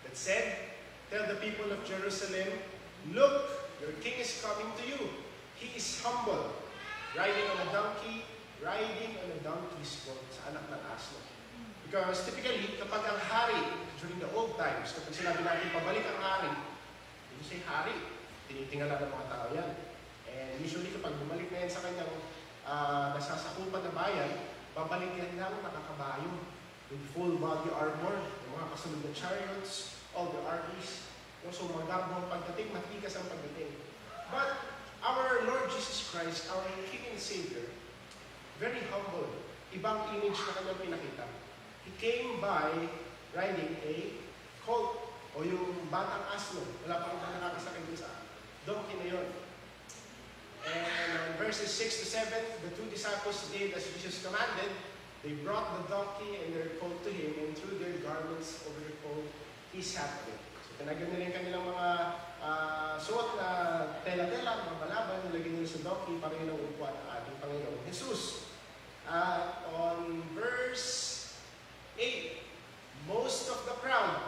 that said, tell the people of Jerusalem, look, your king is coming to you. He is humble, riding on a donkey, riding on a donkey's colt, sa anak ng asno. Because typically, kapag ang hari, during the old times, kapag sinabi natin pabalik ang hari, hindi siya hari, tinitingala ng mga tao yan. And usually kapag bumalik na yan sa kanyang nasasakupan na bayan, babalik yan lang nakakabayo with full body armor, yung mga kasunod na chariots, all the armies. So magarbong pagdating, matikas ang pagdating. But our Lord Jesus Christ, our King and Savior, very humble. Ibang image na kanyang pinakita. He came by riding a colt o yung batang asno. Wala pa rin nakakasakay dun sa donkey na yun. And on verses 6 to 7, the two disciples did as Jesus commanded. They brought the donkey and their colt to him and threw their garments over the colt. He sat on it. So tinagyan nila yung kanilang mga suot na tela-tela, mga balaban, nilagyan nila sa donkey para yun ang upuan ng ating Panginoon Jesus. On verse 8, most of the crowd,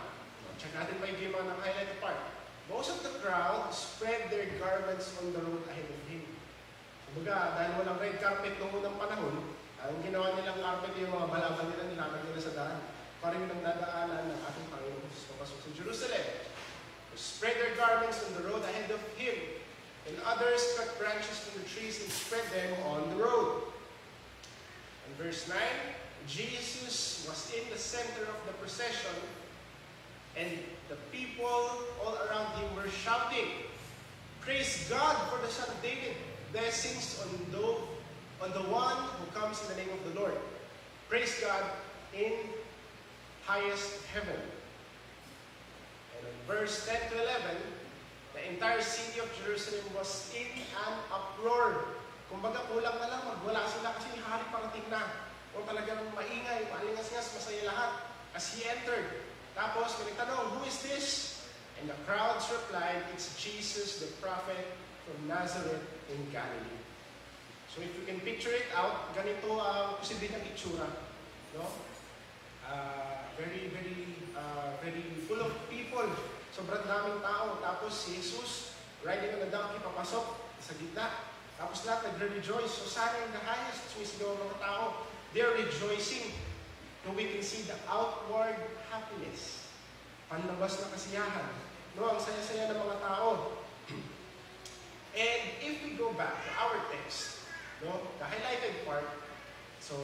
check natin pa yung mga nang-highlight part. Most of the crowd spread their garments on the road ahead of him. Kumbaga, dahil walang red carpet noong unang panahon, ang ginawa nilang carpet yung mga balaban nila, nilagay nila sa daan. Para yung nagdadaanan ng ating Panginoon papasok sa Jerusalem. They spread their garments on the road ahead of him. And others cut branches from the trees and spread them on the road. And verse 9, Jesus was in the center of the procession, And the people all around him were shouting, "Praise God for the Son of David! Blessings on the one who comes in the name of the Lord. Praise God in highest heaven." And in verse 10 to 11, the entire city of Jerusalem was in an uproar. Kumbaga, kulang na lang, magwala sila kasi ni Hari parating na. O talagang maingay, maalingas-ngas, masaya lahat as he entered. Tapos, may nagtanong, "Who is this?" And the crowds replied, "It's Jesus, the prophet from Nazareth in Galilee." So if you can picture it out, ganito ang posible niyang itsura. No? Very full of people. Sobrang daming tao. Tapos si Jesus, riding on a donkey, papasok sa gitna. Tapos lahat nagre-rejoice. So sana in the highest, sumisigaw ang mga tao. They're rejoicing. No, we can see the outward happiness. Panlabas na kasiyahan. No, ang saya-saya ng mga tao. And if we go back to our text, no, the highlighted part, so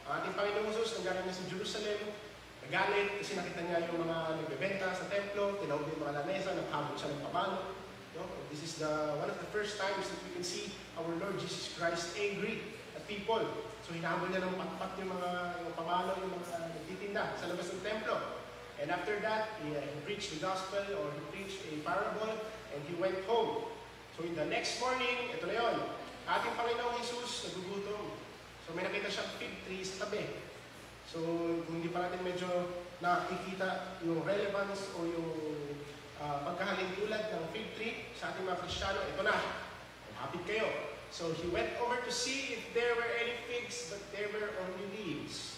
ang ating Panginoong Jesus nanggaling na sa Jerusalem, nagalit kasi nakita niya yung mga nagbebenta sa templo, tinawag yung mga lamesa, naghabol siya ng pabalo. No? This is one of the first times that we can see our Lord Jesus Christ angry at people. So hinahabol niya ng patpat yung pabalo, yung mga nagtitinda sa labas ng templo. And after that, he preached the gospel or he preached a parable and he went home. So in the next morning, ito na yun, ating Panginoong Jesus nagugutom. So may nakita siyang fig tree sa tabi. So kung hindi pa natin medyo nakikita yung relevance o yung pagkahalintulad ng fig tree sa ating mga Kristiyano, ito na. Hapit kayo. So he went over to see if there were any figs, but there were only leaves.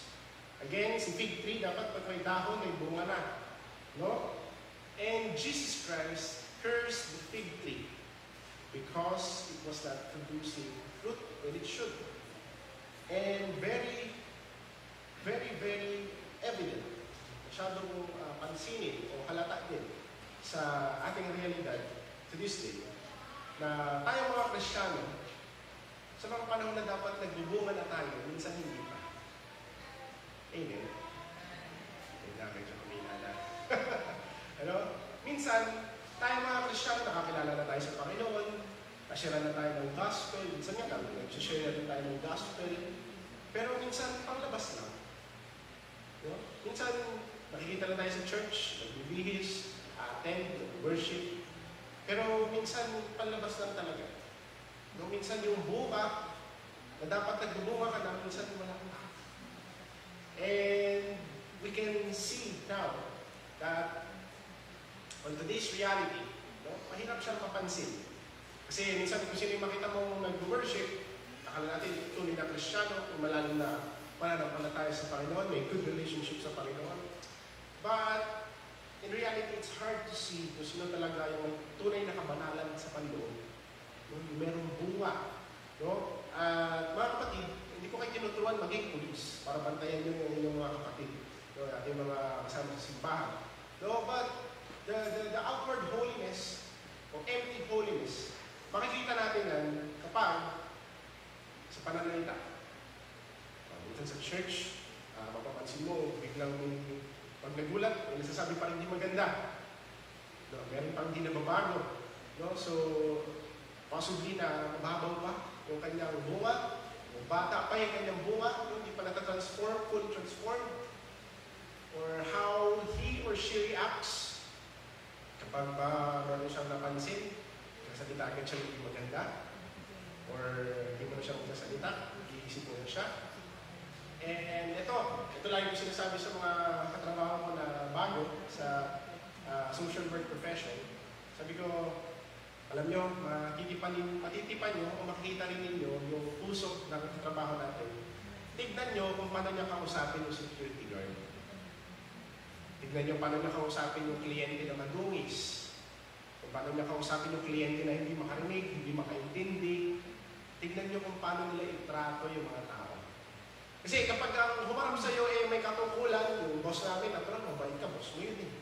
Again, si fig tree, dapat pag may dahon, may bunga na. No? And Jesus Christ cursed the fig tree because it was not producing fruit when it should. And very, very, very evident, masyadong pansinin o halata din sa ating realidad to this day, na tayong mga Kristiyano, sa mga panahon na dapat nagbubunga na tayo, minsan hindi pa. Amen. Hindi na medyo kuminala. Ano? Minsan, tayo mga Kristiyano, nakakilala na tayo sa Panginoon, nashare na tayo ng gospel, minsan nga lang, nag-share na rin tayo ng gospel, pero minsan, panglabas lang. No? Minsan, nakikita na tayo sa church, nagbibihis, attend, worship, pero minsan, panlabas lang talaga. No? Minsan yung bunga, na dapat nagbubunga ka na, minsan wala kang. And we can see now that on today's reality, no, mahirap siyang mapansin. Kasi minsan kung sino yung makita mo nag-worship, akala natin tunay na Kristiyano, kung malalim na pananampalataya sa Panginoon, may good relationship sa Panginoon. But in reality, it's hard to see kung sino talaga yung tunay na kabanalan sa Panginoon. No, yung merong bunga. No? Mga kapatid, hindi ko kayo tinuturuan maging pulis para bantayan nyo yung inyong mga kapatid. No, ating mga kasama sa simbahan. No, but the outward holiness o empty holiness, makikita natin yan kapag sa pananalita. Minsan sa church, mapapansin mo, biglang pag nagulat, may nasasabi pa rin hindi maganda. No, meron pang hindi nababago. No? So, possibly na mababaw pa yung kanyang bunga, yung bata pa yung kanyang bunga, yung hindi pa natatransform, fully transformed, or how he or she reacts kapag meron siyang napansin, nagsasalita agad siya hindi maganda, or hindi mo na siya magsasalita, iisip mo na siya. And ito lang yung sinasabi sa mga katrabaho ko na bago sa social work profession. Sabi ko, alam nyo, matitipan nyo o makikita rin ninyo yung puso ng trabaho natin. Tignan nyo kung paano niya kausapin yung security guard. Tignan nyo paano niya kausapin yung kliyente na madungis. Kung paano niya kausapin yung kliyente na hindi makarinig, hindi makaintindi. Tignan nyo kung paano nila itrato yung mga tao. Kasi kapag ang humarap sa'yo may katungkulan, yung boss namin, natural, mabait ka, boss mo yun eh.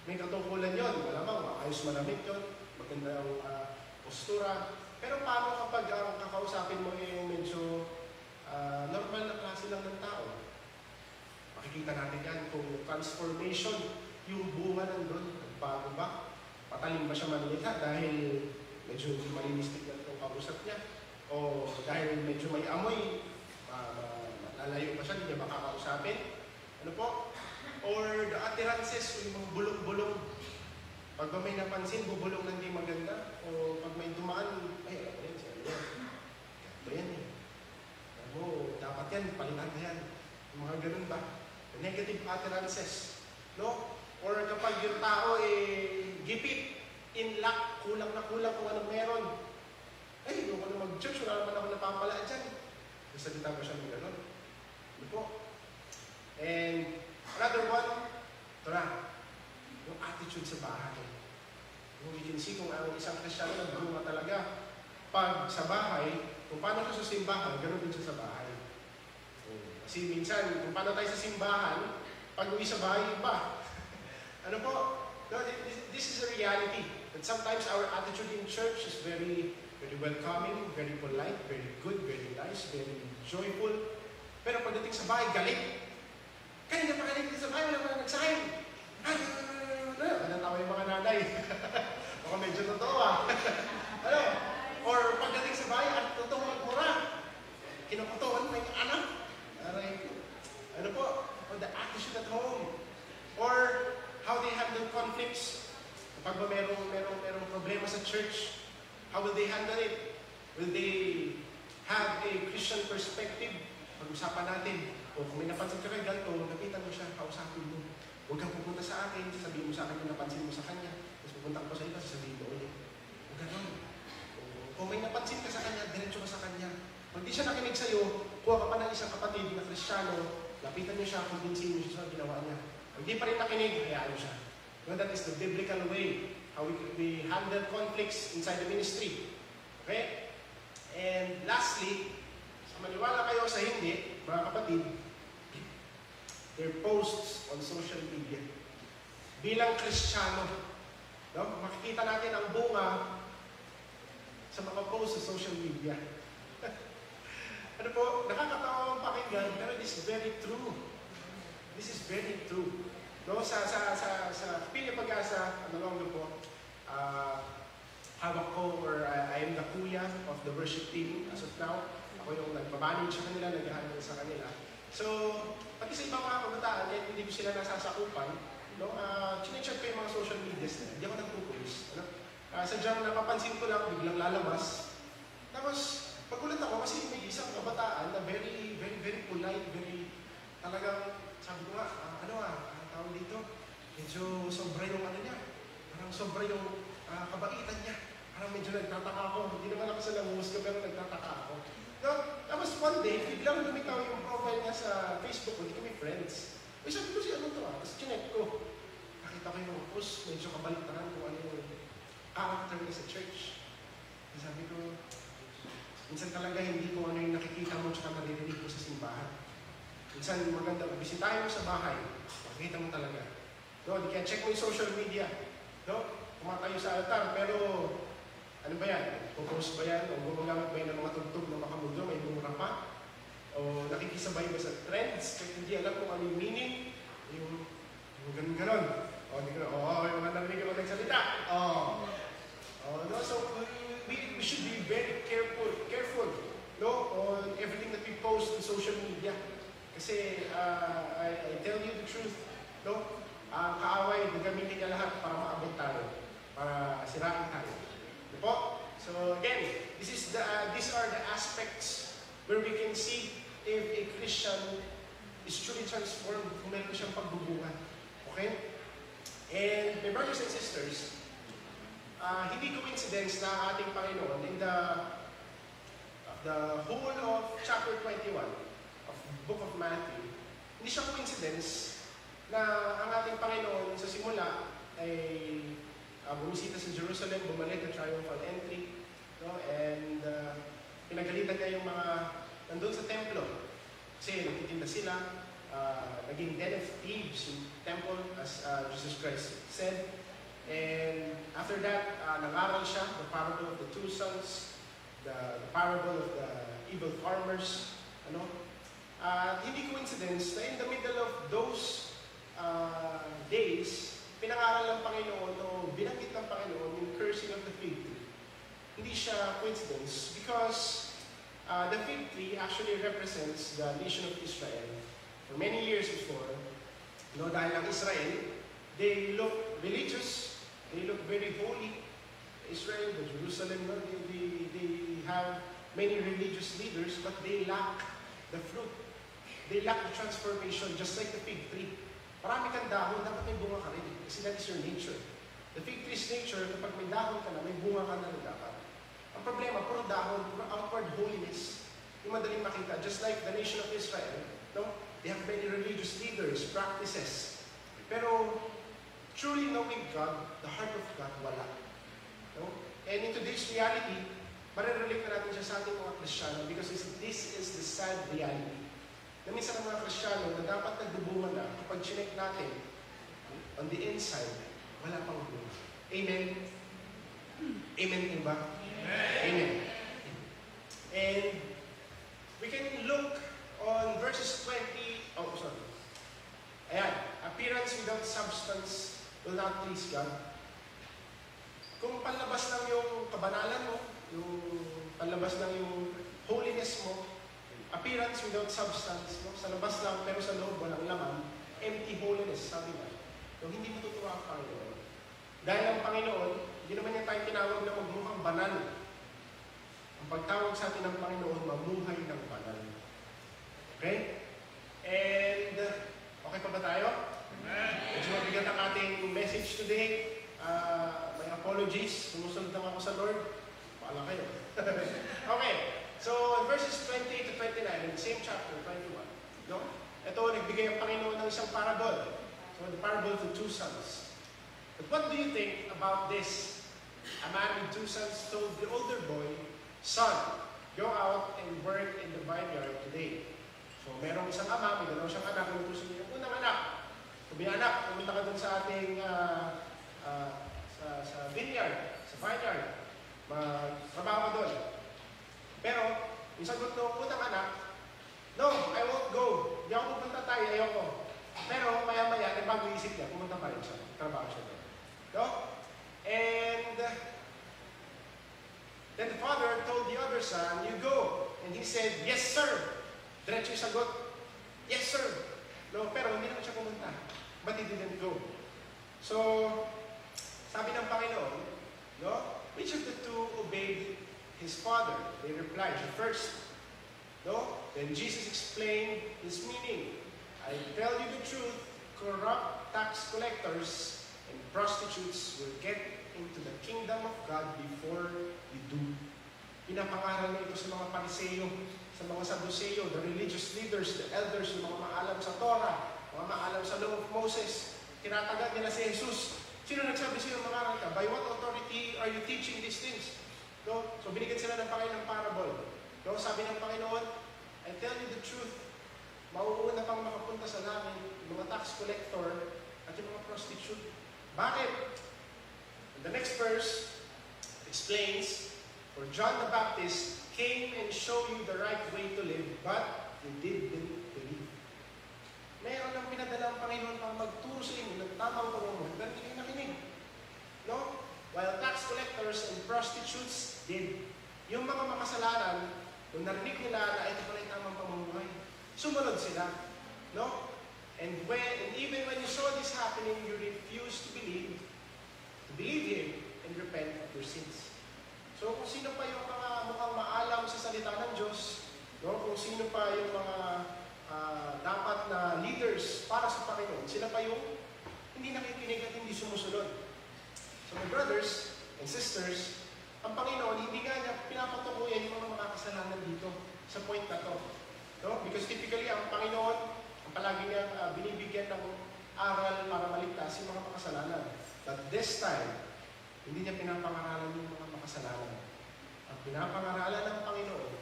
May katungkulan yun, malamang, maayos manamit yun, maganda ang postura. Pero paano kapag ang kakausapin mo medyo normal na klase lang ng tao? Makikita natin yan kung transformation yung bunga nandun, nagbago ba? Patalim ba siya manlita dahil medyo malinis tignan itong kausap niya? O dahil medyo may amoy, lalayo pa siya, hindi niya makakausapin? Ano po? Or the utterances, yung mga bulong-bulong. Pag ba may napansin, bubulong na hindi maganda. O pag may dumaan, ay, alam mo yan, siya yan. Ito yan eh. Alam mo, dapat yan, palitan na yan. Yung mga ganun ba? The negative utterances. No? Or kapag yung tao gipit, in lack, kulang na kulang kung anong meron. Ay, huwag ko na mag-church, wala naman ako napapalaan dyan. Nasalita ba siya ng gano'n? Ano po? And another one, ito na, yung attitude sa bahay. You can see kung ang isang Kristiyano nagbunga talaga. Pag sa bahay, kung paano siya sa simbahan, gano'n din siya sa bahay. Kasi minsan, kung paano tayo sa simbahan, pag uwi sa bahay, iba. Ano po? No, this is a reality. That sometimes our attitude in church is very welcoming, very polite, very good, very nice, very joyful. Pero pagdating sa bahay, galit. Kanina pa galit sa bahay, wala pa na nagsahin. Natawa yung mga nanay. Baka medyo totoo ano? Or pagdating sa bahay, at totoo magmura. Kinukutuan na yung anak. Aray ko. Ano po? Or the attitude at home. Or how they handle conflicts. Kapag ba merong problema sa church, how will they handle it? Will they have a Christian perspective? Pag-usapan natin, o kung may napansin ka kay ganito, lapitan mo siya, kausapin mo. Huwag kang pupunta sa akin, sasabihin mo sa akin yung napansin mo sa kanya. Tapos pupunta ka pa sa iba, sasabihin mo ulit. Huwag ganon. Kung may napansin ka sa kanya, diretso ka sa kanya. Pag di siya nakinig sa'yo, kuha ka pa ng isang kapatid na Kristiyano, lapitan niyo siya, kumbinsin niyo siya sa ginawa niya. Pag di pa rin nakinig, hayaan niyo siya. No, that is the biblical way how we handle conflicts inside the ministry. Okay? And lastly, sa maniwala kayo sa hindi, mga kapatid, their posts on social media. Bilang Kristiyano, no? Makikita natin ang bunga sa mga posts sa social media. Ano po, nakakatawa ang pakinggan, pero this is very true. This is very true. No, sa Pilia Pag-asa, ano lang po, hawak ko, or I am the kuya of the worship team as of now. Ako yung nagbamanage sa kanila, nag-handle sa kanila. So, pati sa ibang mga kabataan, hindi ko sila nasasakupan, no? Chinecheck ko yung mga social medias nila, hindi ako nagpupulis. Ano? Sadyang napapansin ko lang, biglang lalabas. Tapos, pagulat ako kasi may isang kabataan na very polite, very talagang, sabi ko nga, tawag dito, medyo sobra yung ano niya, parang sobra yung kabaitan niya. Parang medyo nagtataka ako, hindi naman ako sa nanguhusga, pero nagtataka ako. No? Tapos one day, biglang lumitaw yung profile niya sa Facebook, hindi kami friends. Uy, sabi ko siya, ano to Tapos chinek ko. Nakita ko yung post, medyo kabaliktaran kung ano yung character niya sa church. Kasi sabi ko, minsan talaga hindi ko ano yung nakikita mo tsaka naririnig mo sa simbahan. Minsan maganda, bisitahin mo sa bahay, makikita mo talaga. No, di kaya check mo yung social media. No? Kumatayo sa altar, pero ano ba yan? Popost ba yan? O gumagamit ba yan ng mga tugtog na makamundo? May bumura pa? O nakikisabay ba sa trends? Kahit hindi alam kung ano yung meaning? Yung ganun-ganon. O, di ko yung mga narinig ako nagsalita. No? So, we should be very careful, no? On everything that we post on social media. Kasi, I tell you the truth, no? Ang kaaway, gagamitin niya lahat para maabot tayo, para sirain tayo. Diba po? So again, these are the aspects where we can see if a Christian is truly transformed kung meron siyang pagbubungan. Okay? And my brothers and sisters, hindi coincidence na ang ating Panginoon in the whole of chapter 21 of book of Matthew, hindi siya coincidence na ang ating Panginoon sa simula ay bumisita sa Jerusalem, bumalik na triumphal entry, no? And pinagalitan niya yung mga nandun sa templo. Kasi nagtitinda sila, naging den of thieves in temple, as Jesus Christ said. And after that, nag-aral siya, the parable of the two sons, the parable of the evil farmers, ano? Hindi coincidence na in the middle of those days, pinangaral ng Panginoon o binanggit ng Panginoon yung cursing of the fig tree. Hindi siya coincidence because the fig tree actually represents the nation of Israel. For many years before, dahil ang Israel, they look religious, they look very holy. Israel, the Jerusalem, they have many religious leaders, but they lack the fruit. They lack the transformation, just like the fig tree. Marami kang dahon, dapat may bunga ka rin. Kasi that is your nature. The fig tree's nature, kapag may dahon ka na, may bunga ka na rin dapat. Ang problema, puro dahon, puro outward holiness. Yung madaling makita, just like the nation of Israel, no? They have many religious leaders, practices. Pero, truly knowing God, the heart of God, wala. No? And in today's reality, marirelate na natin siya sa ating mga Kristiyano because this is the sad reality. Na minsan ang mga Kristiyano na dapat nagdubungan na kapag chinek natin on the inside, wala pang bunga. Amen? Amen din ba? Amen. And we can look on verses 20, Ayan, appearance without substance will not please God. Kung panlabas lang yung kabanalan mo, yung panlabas lang yung holiness mo, appearance without substance, no? Sa labas lang pero sa loob walang laman, empty holiness, sabi nga. Yung hindi matutuwa ang Panginoon. Dahil ang Panginoon, hindi naman niya tayo tinawag na magmukhang banal. Ang pagtawag sa atin ng Panginoon, mamuhay ng banal. Okay? And, okay pa ba tayo? Medyo mabigat ang ating message today. My apologies. Sumusunod naman ako sa Lord. Paala kayo. Okay. So, verses 20 to 29, in the same chapter, 21. No? Ito, nagbigay ang Panginoon ng isang parable. So, the parable of the two sons. But what do you think about this? A man with two sons told the older boy, "Son, go out and work in the vineyard today." So, merong isang ama, may dalawa siyang anak, yung gusto niya, unang anak. Sabi niya, anak, pumunta ka dun sa ating sa vineyard, sa vineyard. Trabaho ka doon. Pero, yung sagot ng unang anak, "No, I won't go. Di ako pupunta tayo, ayoko." Pero, maya-maya, bago isip niya, pumunta pa rin siya. Trabaho siya doon. No? And then the father told the other son, "You go." And he said, "Yes, sir." Diretso yung sagot, "Yes, sir." No, pero hindi naman siya pumunta. But he didn't go. So, sabi ng Panginoon, no? Which of the two obeyed his father? They replied, "The first." No? Then Jesus explained his meaning. "I tell you the truth, corrupt tax collectors and prostitutes will get into the kingdom of God before you do." Pinapangaral niya ito sa mga Pariseo, sa mga Saduseo, the religious leaders, the elders, yung mga maalam sa Torah, mga maalam sa law of Moses. Tinatagad nila si Jesus. Sino nagsabi sa'yo mangaral ka? By what authority are you teaching these things? No? So binigyan sila ng Panginoon ng parable. No? Sabi ng Panginoon, "I tell you the truth, mauuna pang makapunta sa langit yung mga tax collector at yung mga prostitute." Bakit? And the next verse explains, "For John the Baptist came and showed you the right way to live, but you didn't believe." Meron ng pinadala ang Panginoon para magturo sa inyo ng tamang pamumuhay, pero hindi kayo nakinig. No? While tax collectors and prostitutes did. Yung mga makasalanan, nung narinig nila na ito pala yung tamang pamumuhay, sumunod sila. No? And even when you saw this happening, you refused to believe Him and repent of your sins. So kung sino pa yung mga mukhang maalam sa salita ng Diyos, no? Kung sino pa yung mga dapat na leaders para sa Panginoon, sila pa yung hindi nakikinig at hindi sumusunod. So my brothers and sisters, ang Panginoon, hindi nga niya pinapatukuyan yung mga makakasalanan dito sa point na to. No? Because typically, ang Panginoon, ang palagi niya binibigyan ng aral para maligtas yung mga makasalanan. But this time, hindi niya pinapangaralan yung mga makasalanan. Ang pinapangaralan ng Panginoon,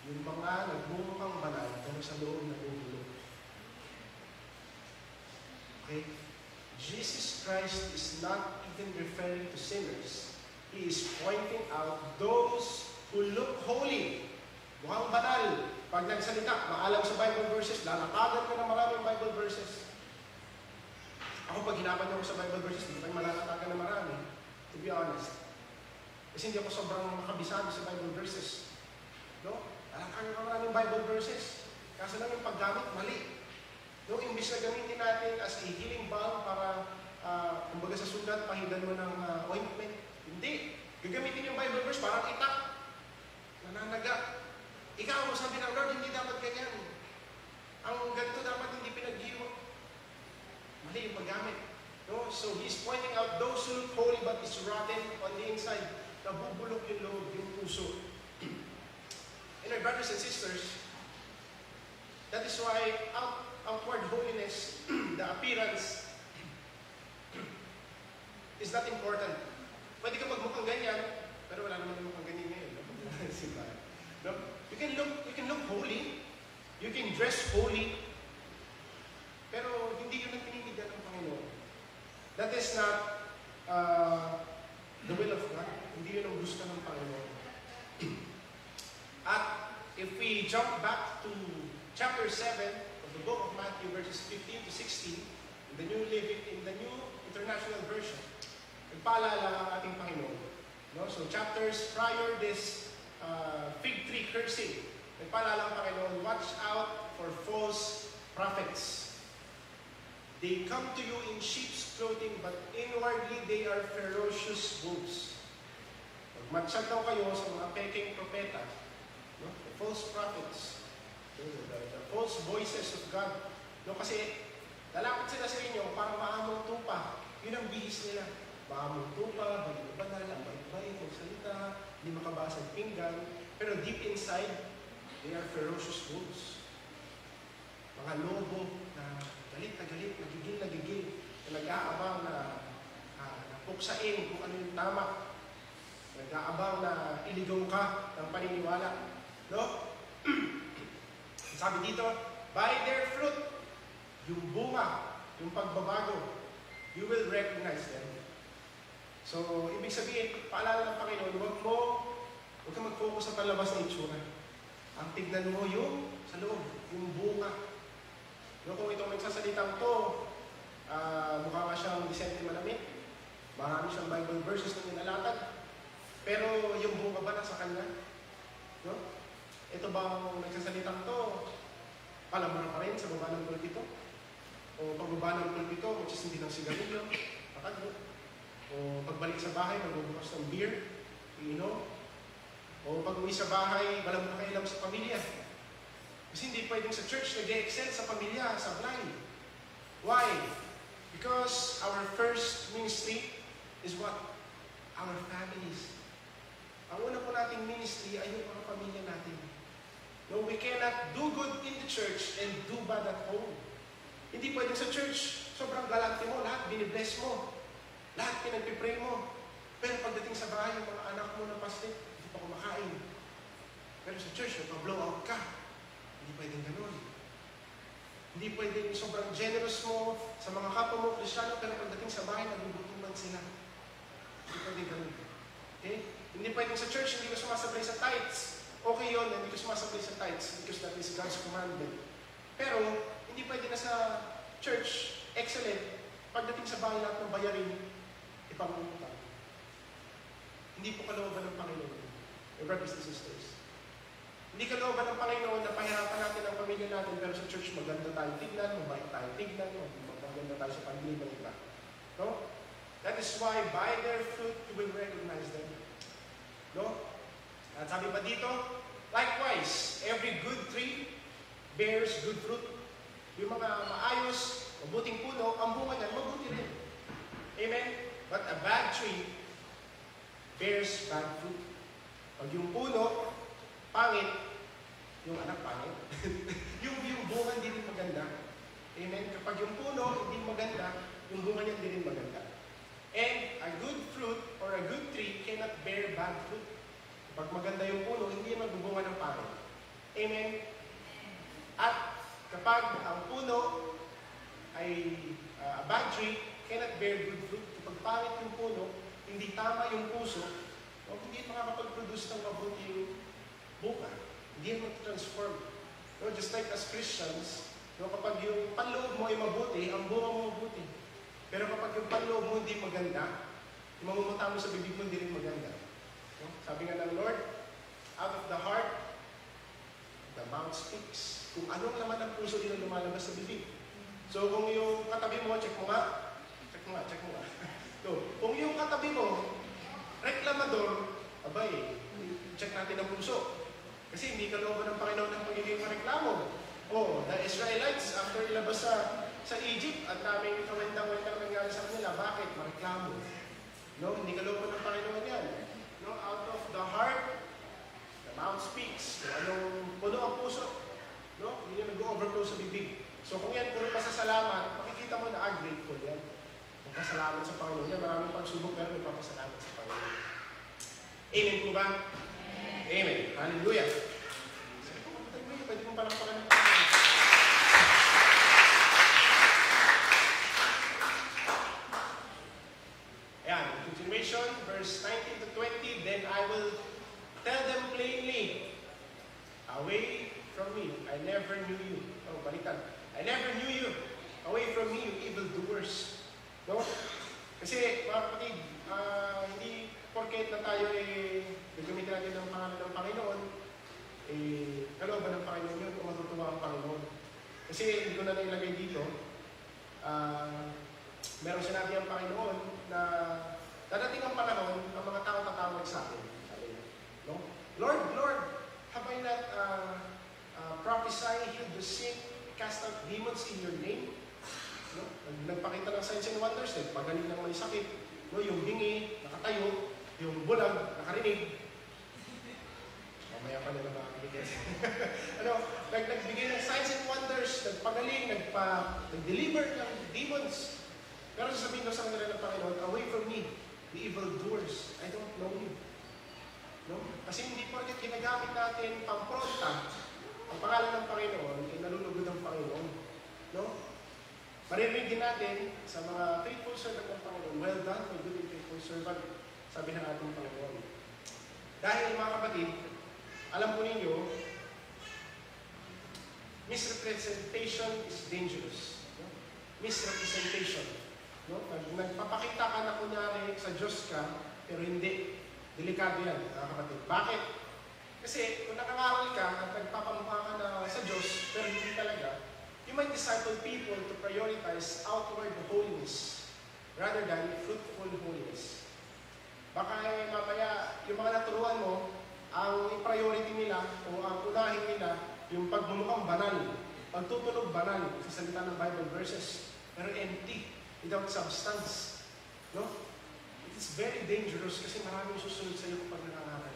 yung mga nagbumukhang banal pero sa loob nagugulong. Okay? Jesus Christ is not even referring to sinners. He is pointing out those who look holy. Mukhang banal. Pag nagsalita, maalam sa Bible verses, lalakagan ka ng maraming Bible verses. Ako pag hinapan niyo ako sa Bible verses, hindi tayo malalatagan na marami. To be honest. Kasi hindi ako sobrang makabisado sa Bible verses. No? Lalatagan ko maraming Bible verses. Kaso lang yung paggamit, mali. No? Imbis na gamitin natin as a healing balm para, kumbaga sa sugat, pahidan mo ng ointment. Hindi. Gagamitin yung Bible verse parang itak. Nananaga. Ikaw, sabi ng Lord, hindi dapat ganyan. Ang ganito dapat hindi pinaghiwa. Mali yung paggamit. No? So he's pointing out those who look holy but is rotten on the inside. Nabubulok yung loob, yung puso. And our brothers and sisters, that is why outward holiness, the appearance, is not important. Pwede ka magmukhang ganyan, pero wala naman mukhang ganyan ngayon. No? You can look holy, you can dress holy, pero hindi yun ang pinibigyan ng Panginoon. That is not the will of God. Hindi yun ang gusto ng Panginoon. At if we jump back to chapter 7 of the book of Matthew, verses 15 to 16, in the New International Version, nagpaalala ang ating Panginoon. No? So chapters prior this fig tree cursing, nagpaalala ang Panginoon, watch out for false prophets. They come to you in sheep's clothing, but inwardly they are ferocious wolves. Magmatsyag daw kayo sa mga peking propeta, no? The false prophets, the false voices of God. No? Kasi lalapit sila sa inyo para maamong tupa. Yun ang bihis nila. Maamong tupa, banal, ang bait-bait, magsalita, hindi makabasag pinggan. Pero deep inside, they are ferocious wolves. Mga lobo na galit, nagigil, na nag-aabang na puksain kung ano yung tama. Nag-aabang na iligaw ka ng paniniwala. No? Sabi dito, by their fruit, yung bunga, yung pagbabago, you will recognize them. So, ibig sabihin, paalala ng Panginoon, huwag ka mag-focus sa palabas na itsura. Ang tignan mo yung sa loob, yung bunga. No, kung itong nagsasalitang to, mukha nga siyang Vicente Malamit, marami siyang Bible verses na nilalatag, pero yung bunga ba nasa kanya? No? Ito bang nagsasalitang to, palamura pa rin sa baba ng pulpito? O pagbaba ng pulpito, magsisindi ng sigarilyo, pakagod. O pagbalik sa bahay, magbubukas ng beer, iinom. O pag-uwi sa bahay, walang nakailam sa pamilya. Kasi hindi pwedeng sa church nag-excel sa pamilya, sa blind. Why? Because our first ministry is what? Our families. Ang una po nating ministry ay yung mga pamilya natin. No, we cannot do good in the church and do bad at home. Hindi pwedeng sa church, sobrang galante mo, lahat binibless mo. Lahat pinagpipray mo. Pero pagdating sa bahay, yung mga anak mo na pastor, hindi pa kumakain. Pero sa church, nagpa-blow out ka. Hindi pwedeng ganun. Hindi pwedeng sobrang generous mo sa mga kapwa mo Kristiyano, pero pagdating sa bahay, nagugutuman sila. Hindi pwedeng ganun. Okay? Hindi pwedeng sa church, hindi ka sumasablay sa tithes. Okay yun, hindi ka sumasablay sa tithes because that is God's commandment. Pero, hindi pwede na sa church, excellent, pagdating sa bahay lahat ng bayarin, ipangungutang. Hindi po kalooban ng Panginoon. My brothers and sisters. Hindi kalooban ng Panginoon na pahirapan natin ang pamilya natin, pero sa church maganda tayo tignan, mabait tayo tignan, maganda tayo sa pamilya ng iba. No? That is why by their fruit you will recognize them. No? At sabi pa dito, likewise, every good tree bears good fruit. Yung mga maayos, mabuting puno, ang bunga niyan, mabuti rin. Amen? But a bad tree bears bad fruit. Pag yung puno, pangit, yung anak pangit, yung bunga hindi rin maganda. Amen? Kapag yung puno hindi maganda, yung bunga niya hindi rin maganda. And a good fruit or a good tree cannot bear bad fruit. Kapag maganda yung puno, hindi magbubunga ng pangit. Amen? At kapag ang puno ay a bad tree, cannot bear good fruit. Kapag pangit yung puno, hindi tama yung puso, o hindi makakapag-produce ng mabuting bunga. Hindi mo transform. No, just like as Christians, no, kapag yung panloob mo ay mabuti, ang bunga mo mabuti. Pero kapag yung panloob mo hindi maganda, yung mamumuta mo sa bibig mo hindi rin maganda. No? Sabi nga ng Lord, out of the heart, the mouth speaks. Kung anong laman ng puso din ang lumalabas sa bibig. So kung yung katabi mo, check mo nga. So, kung yung katabi mo, reklamador, abay, check natin ang puso. Kasi hindi kalooban ng Panginoon ng pagiging mareklamo. The Israelites, after ilabas sa Egypt, at daming kawendang-wendang nangyari sa kanila. Bakit? Mareklamo. No? Hindi kalooban ng Panginoon yan. No? Out of the heart, the mouth speaks. So, anong puno ang puso? No? Hindi yung nag-overflow sa bibig. So kung yan puro pasasalamat, makikita mo na grateful yan. Magpasalamat sa Panginoon yan. Maraming pagsubok pero magpapasalamat sa Panginoon. Amen po ba? Amen. Hallelujah. So, pwede mong palakpakan ng Panginoon. Ayan, continuation, verse 19 to 20. Then I will tell them plainly, away from me, I never knew you. Oh, balikan. I never knew you. Away from me, you evildoers. No? Kasi, mga kapatid, hindi porket na tayo gagamitin natin ng pangalan ng Panginoon, kalooban ng Panginoon yun kung matutuwa ang Panginoon. Kasi hindi ko na nailagay dito, meron sinabi ang Panginoon na dadating ang panahon ang mga tao tatawag sa akin. Sabi niya, no? Lord, Lord, have I not prophesy, healed the sick, cast out demons in your name? No? Nagpakita ng signs and wonders, pagaling ng may sakit, no? Yung bingi, nakatayo, yung bulag, nakarinig. Mamaya pa nila makakaligas. Nagbigay ng signs and wonders, nagpagaling, nag-deliver ng demons. Pero sasabihin ko sa kanila ng Panginoon, away from me, the evildoers, I don't know you. No? Kasi hindi porket ginagamit natin pampronta ang pangalan ng Panginoon, ay nalulugod ang Panginoon. No? Maririnig din natin sa mga faithful servant ng Panginoon, well done, my good and faithful servant, sabi ng ating Panginoon. Dahil mga kapatid, alam po ninyo, misrepresentation is dangerous. No? Misrepresentation. No? Nagpapakita ka na kunyari sa Diyos ka, pero hindi. Delikado yan, mga kapatid. Bakit? Kasi kung nakangaral ka at nagpapamukha ka na sa Diyos, pero hindi talaga, you might disciple people to prioritize outward holiness rather than fruitful holiness. Baka mamaya, yung mga naturuan mo, ang priority nila o ang unahin nila, yung pagmumukhang banal, pagtutunog banal sa salita ng Bible verses, pero empty, without substance. No? It is very dangerous kasi maraming susunod sa iyo kapag nangangaral.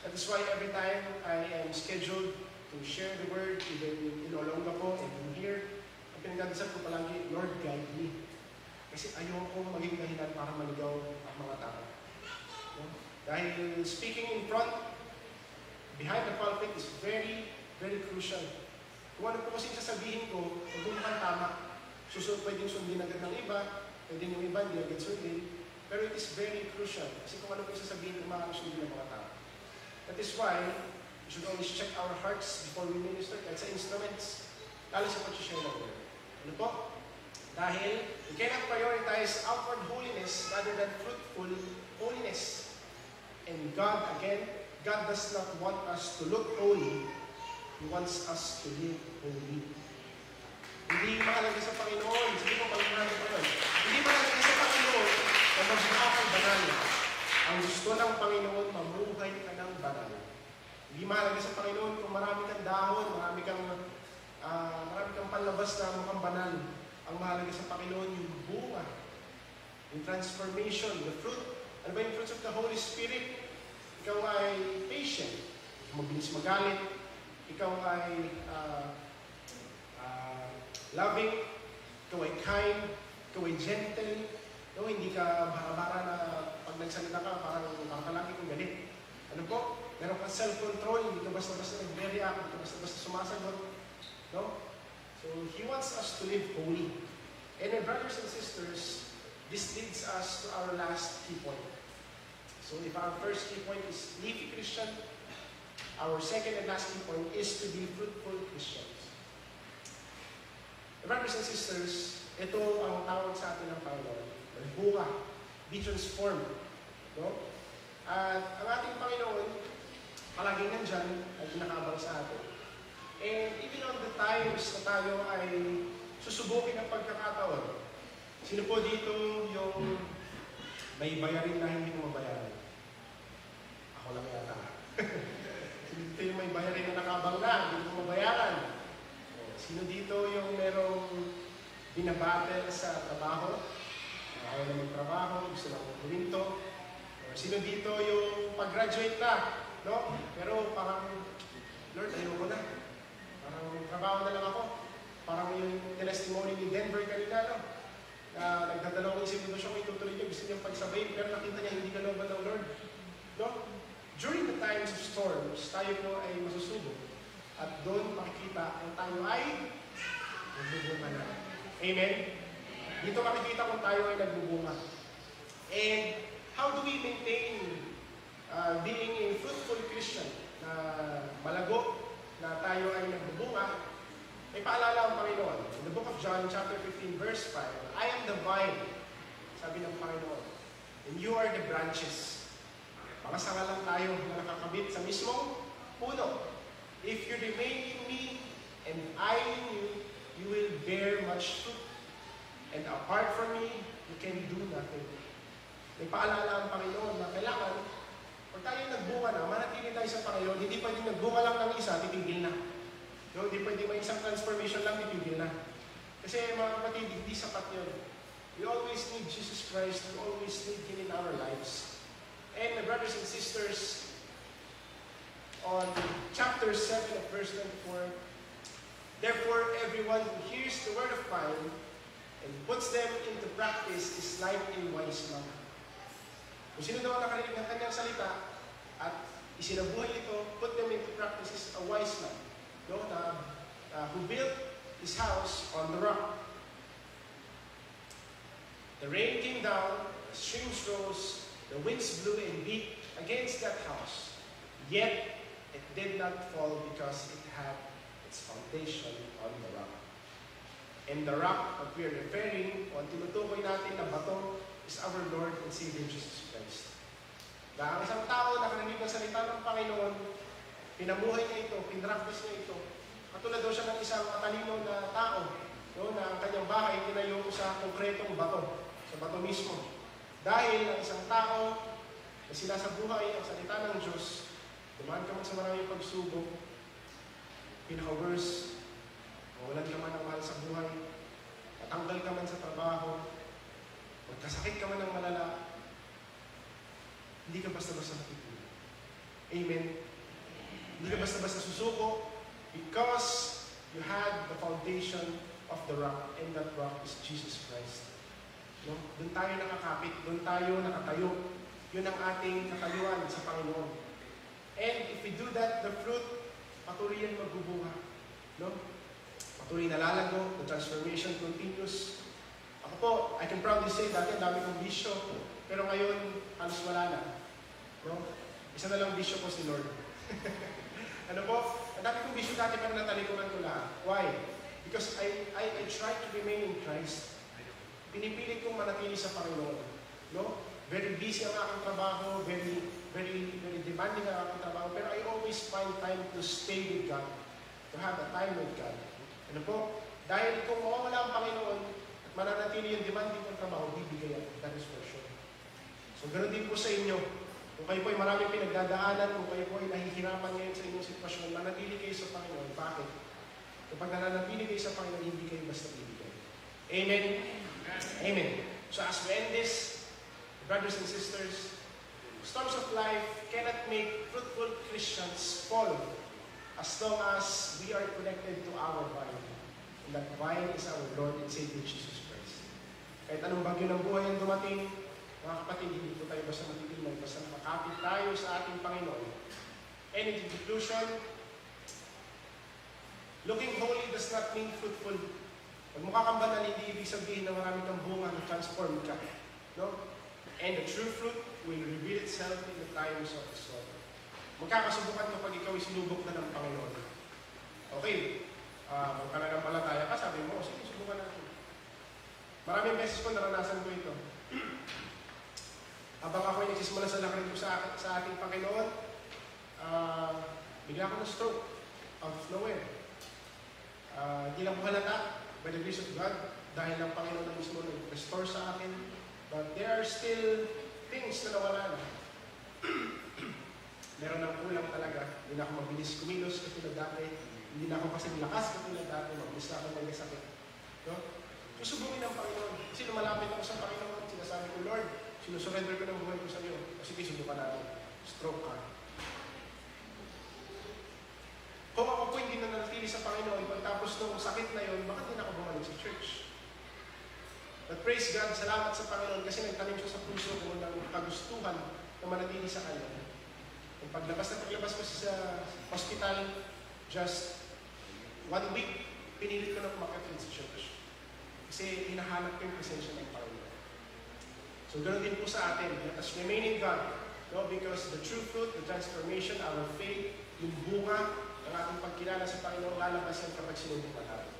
That is why every time I am scheduled to share the word, even in Olongapo and in here, ang pinagdadasal ko palagi, Lord, guide me. Kasi ayaw kong maging dahilan para maligaw ang mga tao. No? Dahil speaking in front, behind the pulpit is very, very crucial. Kung ano po kasi sasabihin ko, kung mukhang tama, pwedeng sundin agad ng iba, pwedeng yung iba, hindi agad sundin, pero it is very crucial. Kasi kung ano po sasabihin, sundin ng mga tao. That is why we should always check our hearts before we minister, kahit sa instruments, lalo sa pag-share ng word. Ano po? Dahil we cannot prioritize outward holiness rather than fruitful holiness. And God, again, God does not want us to look holy. He wants us to live holy. Hindi mahalaga sa Panginoon. Sige po, pag-unahan ko yun. Hindi mahalaga sa Panginoon na magmukha kang banal. Ang gusto ng Panginoon, mamuhay ka ng banal. Hindi mahalaga sa Panginoon kung marami kang dahon, marami kang panlabas na mukhang banal. Ang mahalaga sa Panginoon, yung bunga, yung transformation, the fruit. Ano ba yung fruits of the Holy Spirit? Ikaw ay patient, mabilis magalit, ikaw ay loving, ikaw ay kind, ikaw ay gentle, no? Hindi ka bara-bara na pag nagsalita ka, parang kalaki kong galit. Ano po? Meron kang self-control, hindi ka basta-basta nag-react, hindi ka basta-basta sumasagot. No? So, He wants us to live holy. And my brothers and sisters, this leads us to our last key point. So if our first key point is leafy Christian, our second and last key point is to be fruitful Christians. Brothers and sisters, ito ang tawag sa atin ng Panginoon. Magbunga. Be transformed. No? At ang ating Panginoon, palaging nandyan at nakabang sa atin. And even on the times na tayo ay susubukin ang pagkakataon, sino po dito yung may bayarin na hindi mo mabayaran? Ako lang yata. Sino dito yung may bayarin na nakabang na, hindi mo mabayaran? Sino dito yung merong binabattle sa trabaho? Ayaw na magtrabaho, gusto lang magkuminto? Or sino dito yung pag-graduate na? No? Pero parang, Lord, ayoko na. Parang trabaho na lang ako. Parang yung testimony ni Denver kanina, no? Na nagdadalawang isip mo siya kung itutuloy niya, gusto niyang pagsabayin, pero nakita niya hindi ka naman ng Lord. No? During the times of storms, tayo po ay masusubok. At doon makikita kung tayo ay nagbubunga na. Amen? Dito makikita kung tayo ay nagbubunga. And how do we maintain being a fruitful Christian na malago, na tayo ay nagbubunga? May paalala ang Panginoon. In the book of John, chapter 15, verse 5, I am the vine, sabi ng Panginoon, and you are the branches. Mga sanga lang tayo na nakakabit sa mismong puno. If you remain in me, and I in you, you will bear much fruit. And apart from me, you can do nothing. May paalala ang Panginoon na kailangan, pag tayo nagbunga na, manatili tayo sa Panginoon, hindi pwedeng nagbunga lang ng isa, titigil na. No, hindi pwedeng may isang transformation lang, titigil na. Kasi mga kapatid, hindi sapat yun. We always need Jesus Christ, we always need Him in our lives. And my brothers and sisters, on chapter 7 of verse 24, therefore everyone who hears the word of mine and puts them into practice is like a wise man. Kung sino daw nakarinig ng kanyang salita at isinabuhay ito, put them into practice is a wise man. No? Who built his house on the rock. The rain came down, the streams rose, the winds blew and beat against that house. Yet it did not fall because it had its foundation on the rock. And the rock that we are referring, o tinutukoy natin na bato, is our Lord and Savior Jesus Christ. Dahil ang isang tao nakarinig ng salita ng Panginoon, pinamuhay niya ito, pinractice niya ito. Katulad daw siya ng isang matalino na tao, no, na ang kanyang bahay tinayo sa konkretong bato, sa bato mismo. Dahil ang isang tao na sinasabuhay ang salita ng Diyos, dumaan ka man sa maraming pagsubok, pinaka-worse, mawalan ka man ng mahal sa buhay, matanggal ka man sa trabaho, magkasakit ka man ng malala, hindi ka basta-basta matutulog. Amen? Hindi ka basta-basta susuko because you had the foundation of the rock, and that rock is Jesus Christ. No? Doon tayo nakakapit, doon tayo nakatayo. Yun ang ating katayuan sa Panginoon. And if we do that, the fruit, patuloy yan magbubunga. No? Patuloy nalalago, the transformation continues. Ako po, I can proudly say, dati ang dami kong bisyo, pero ngayon, halos wala na. No? Isa na lang bisyo ko si Lord. Ano po? Ang dami kong bisyo dati, pero natalikuran ko lahat. Why? Because I try to remain in Christ. Pinipilit kong manatili sa Panginoon. No? Very busy ang aking trabaho, very demanding ang aking trabaho, pero I always find time to stay with God, to have a time with God. Ano po? Dahil kung mawawala ang Panginoon at mananatili yung demanding ng trabaho, bibigay ako. That is for sure. So, ganoon din po sa inyo. Kung kayo po ay maraming pinagdadaanan, kung kayo po ay nahihirapan ngayon sa inyong sitwasyon, manatili kayo sa Panginoon. Bakit? Kapag nananatili kayo sa Panginoon, hindi kayo basta bibigay. Amen? Amen. So as we end this, brothers and sisters, storms of life cannot make fruitful Christians fall as long as we are connected to our vine. And that vine is our Lord and Savior Jesus Christ. Kahit anong bagyo ng buhay ang dumating, mga kapatid, hindi po tayo basta matitinag, basta makakapit tayo sa ating Panginoon. And in conclusion, looking holy does not mean fruitful. Pag mukha kang banal, hindi ibig sabihin na marami kang bunga na transform ka. No? And the true fruit will reveal itself in the times of the storm. Magkakasubukan kapag ikaw ay sinubok na ng Panginoon. Okay, kung pananampalataya ka, sabi mo, sige, subukan natin. Maraming beses ko naranasan ko ito. Habang ako ay nagsisimula sa lakarin ko sa ating Panginoon, bigla ako na-stroke out of nowhere. Hindi lang ko halata by the grace of God dahil ang Panginoon na mismo nag-restore sa akin. But there are still things na nawala na. Meron ng kulang talaga. Hindi na ako mabilis kumilos katulad dati. Hindi na ako kasing lakas katulad dati. Mabilis na ako nagkasakit. No? Susubungin ng Panginoon. Kasi lumalapit ako sa Panginoon. Sinasabi ko, Lord, sinusurrender ko ng buhay ko sa iyo. Kasi subukan natin. Stroke ka. Kung ako po hindi na nanatili sa Panginoon, pagtapos ng sakit na yon, bakit hindi na ako bumalik sa church? But praise God, salamat sa Panginoon kasi nagtanim siya sa puso ko ng kagustuhan na manatili sa Kanya. Kung paglabas ko sa hospital, just 1 week, pinilit ko na kumakapit sa church. Kasi hinahanap ko yung presensya ng Panginoon. So ganoon din po sa atin. Let us remain in God. No? Because the true fruit, the transformation, our faith, yung bunga ng ating pagkilala sa Panginoon, lalabas yan kapag sinubukan natin.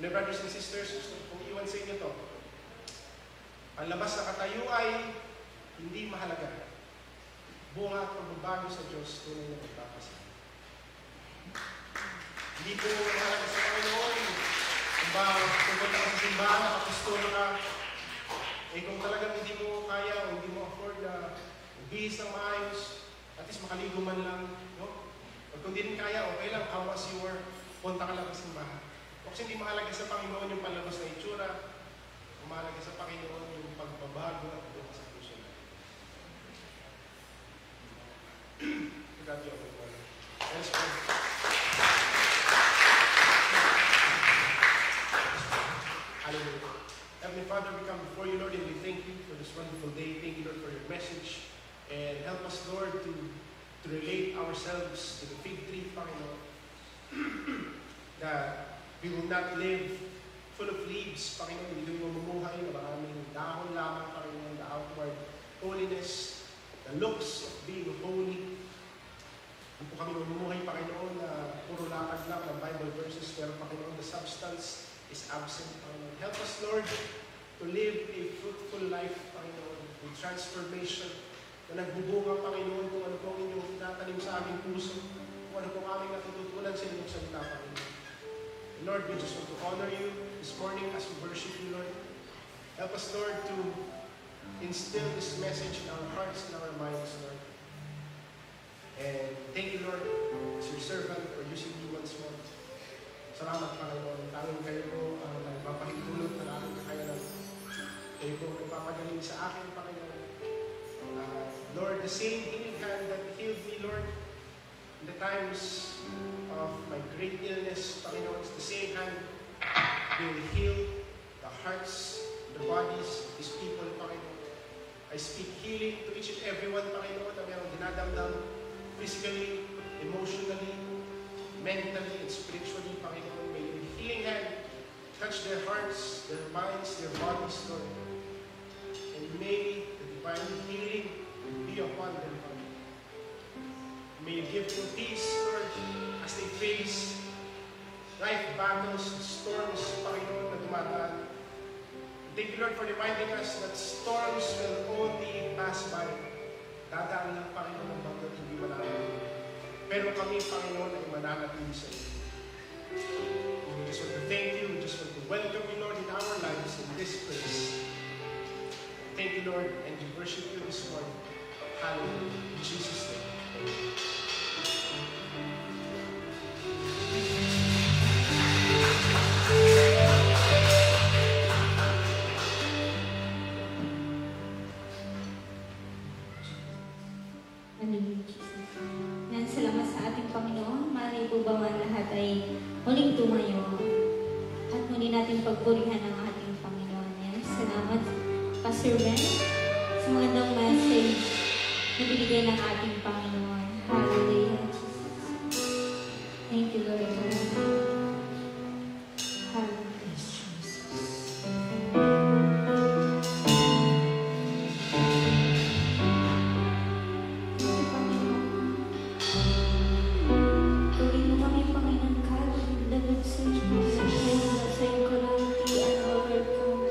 And brothers and sisters, gusto kong iwan sa inyo to. Ang labas na katayo ay hindi mahalaga. Bunga at pagbabago sa Diyos, tunay na magpapasal. Hindi po mahalaga sa Panginoon. Kung ba, pupunta ka sa simbahan, nakapasturo ka, kung talagang hindi mo kaya o hindi mo afford na bihis ng maayos, at least makaligo man lang, no? Pag kung hindi rin kaya, okay lang, how was your, punta ka lang sa simbahan. O kasi hindi mahalaga sa Panginoon yung palabas na itsura, o mahalaga sa Panginoon yung pagbabago at buka sa puso na. God be over the Let's pray. Hallelujah. Heavenly Father, we come before you, Lord, and we thank you for this wonderful day. Thank you, Lord, for your message. And help us, Lord, to relate ourselves to the fig tree, Panginoon. That we will not live full of leaves, Panginoon. Hindi mo mamumuhay na maraming dahon lamang, Panginoon, the outward holiness, the looks of being holy. Hindi po kami mamumuhay, Panginoon, na puro lakad lang ng Bible verses, pero, Panginoon, the substance is absent, Panginoon. Help us, Lord, to live a fruitful life, Panginoon, with transformation, na nagbubunga, Panginoon, kung ano pong inyong tinatanim sa aming puso, kung ano pong aming natututunan sa inyong salita, Panginoon. And Lord, we just want to honor you this morning as we worship you, Lord. Help us, Lord, to instill this message in our hearts and our minds, Lord. And thank you, Lord, as your servant for using me once more. Salamat, Panginoon. Tanging kayo po ang nagpapahintulot ng aking kakayanan. Kayo po nagpapagaling sa akin, Panginoon. Lord, the same healing hand that healed me, Lord, in the times of my great illness, Panginoon, it's the same hand will heal the hearts, the bodies of these people, Panginoon. I speak healing to each and every one, Panginoon, na mayroong dinadamdam physically, emotionally, mentally, and spiritually, Panginoon. May your healing hand touch their hearts, their minds, their bodies, Lord. And may the divine healing be upon them, Panginoon. May you give them peace, Lord, as they face life battles, storms, Panginoon, na dumadaan. Thank you, Lord, for reminding us that storms will only pass by. Dadaan lang, Panginoon, ang banggat hindi mananatili. Pero kami, Panginoon, ay mananatili sa iyo. We just want to thank you. We just want to welcome you, Lord, in our lives in this place. Thank you, Lord, and we worship you this morning. Hallelujah. In Jesus' name. Yan, salamat sa ating Panginoon. Maaari po ba ang lahat ay muling tumayo at muli natin pagpurihan ang ating Panginoon. Yan, salamat Pastor Ben sa magandang message na binigay ng ating Panginoon. Hallelujah, Jesus. Thank you, Lord. Hallelujah, Jesus. Gawin mo kami, Panginoon, kalagdag sa iyong kalahatian, O Lord God.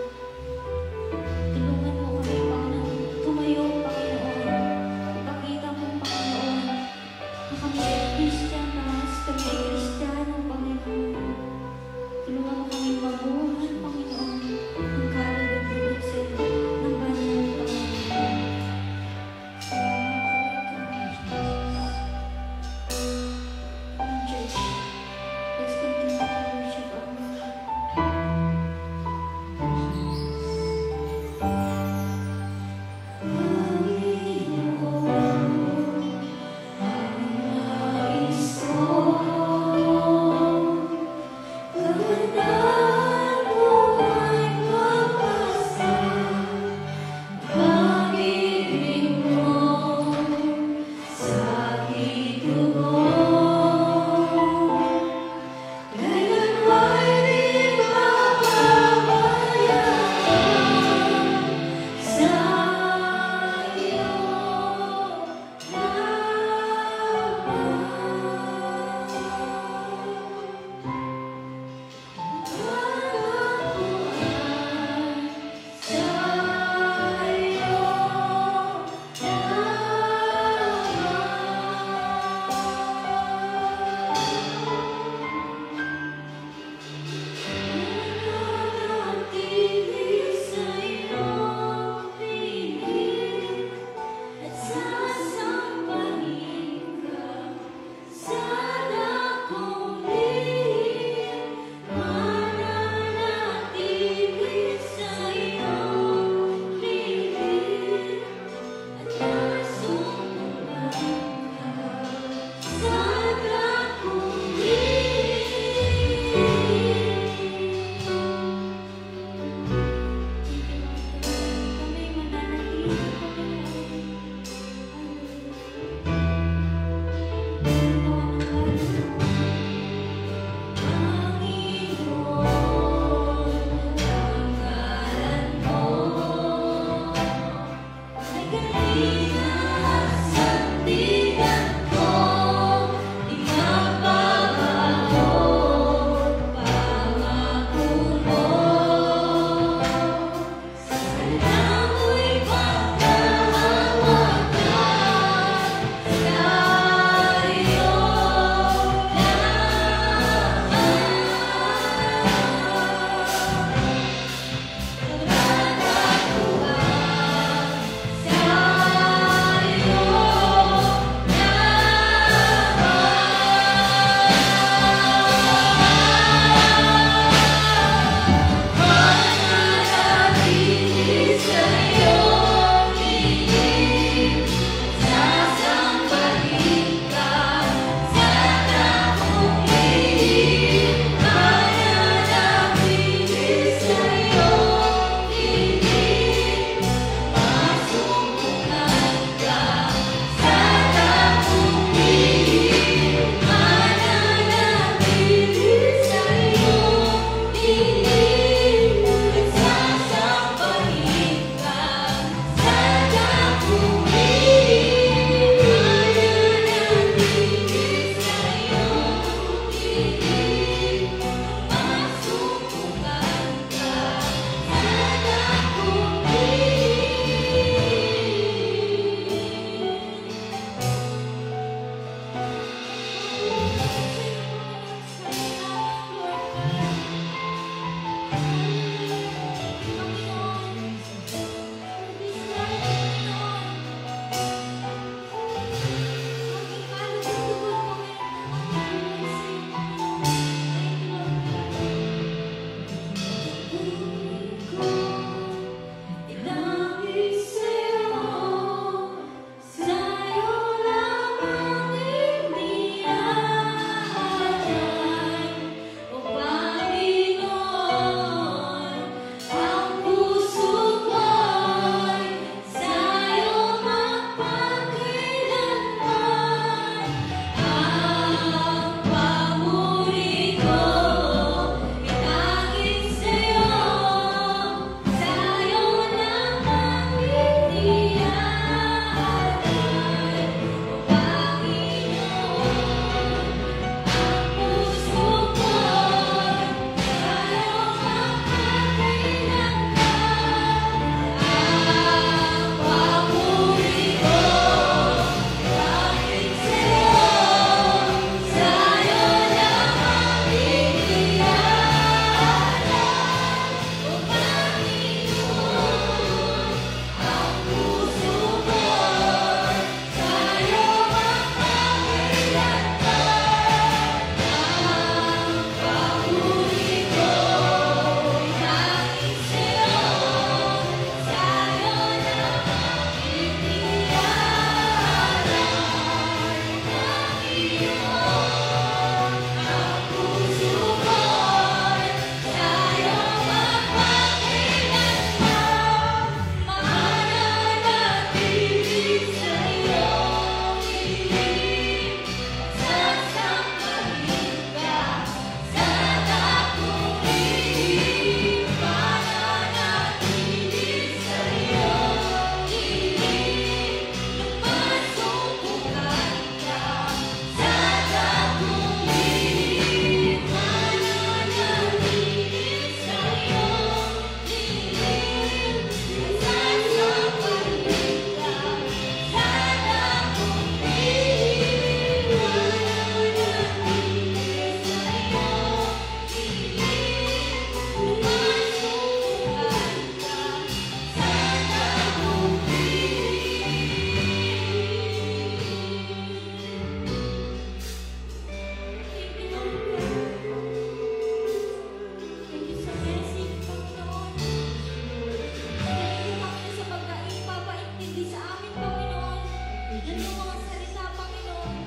ng iyong mga salita, Panginoon.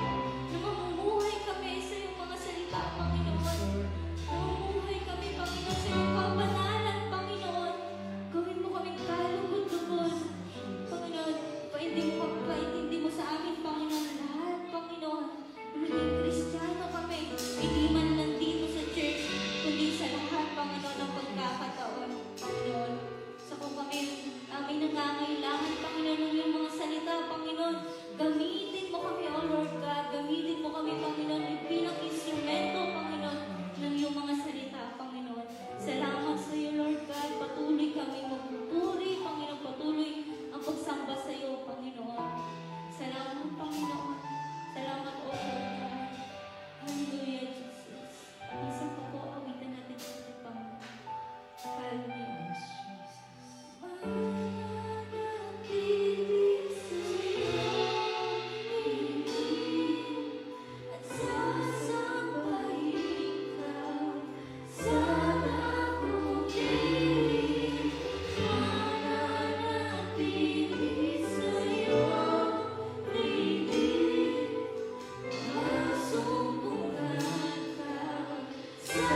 Na mamumuhay kami sa iyong mga salita, Panginoon. Mamumuhay kami, Panginoon, sa iyong kabanalan, Panginoon. Gawin mo kaming kalugod-lugod. Panginoon, paintindi mo sa amin, Panginoon, lahat, Panginoon. Maging Kristiyano kami. Hindi man lang dito sa church, kundi sa lahat, Panginoon, ng pagkakataon, Panginoon. Sa kung kami aming nangangailangan, Panginoon, ng iyong mga salita, Panginoon, gamitin mo kami, O Lord God. Gamitin mo kami, Panginoon, bilang instrumento, Panginoon, ng iyong mga salita, Panginoon. Salamat sa iyo, Lord God. Patuloy kami magpupuri, Panginoon. Patuloy ang pagsamba sa iyo, Panginoon. Salamat, Panginoon. Salamat, O Lord God. Hallelujah, Jesus. Isang pa po, awitan natin sa ating Panginoon. Hallelujah. Manatili sa'yo, at sasampayin ka sa damutin. Mananatili sa'yo, masumpungan ka sa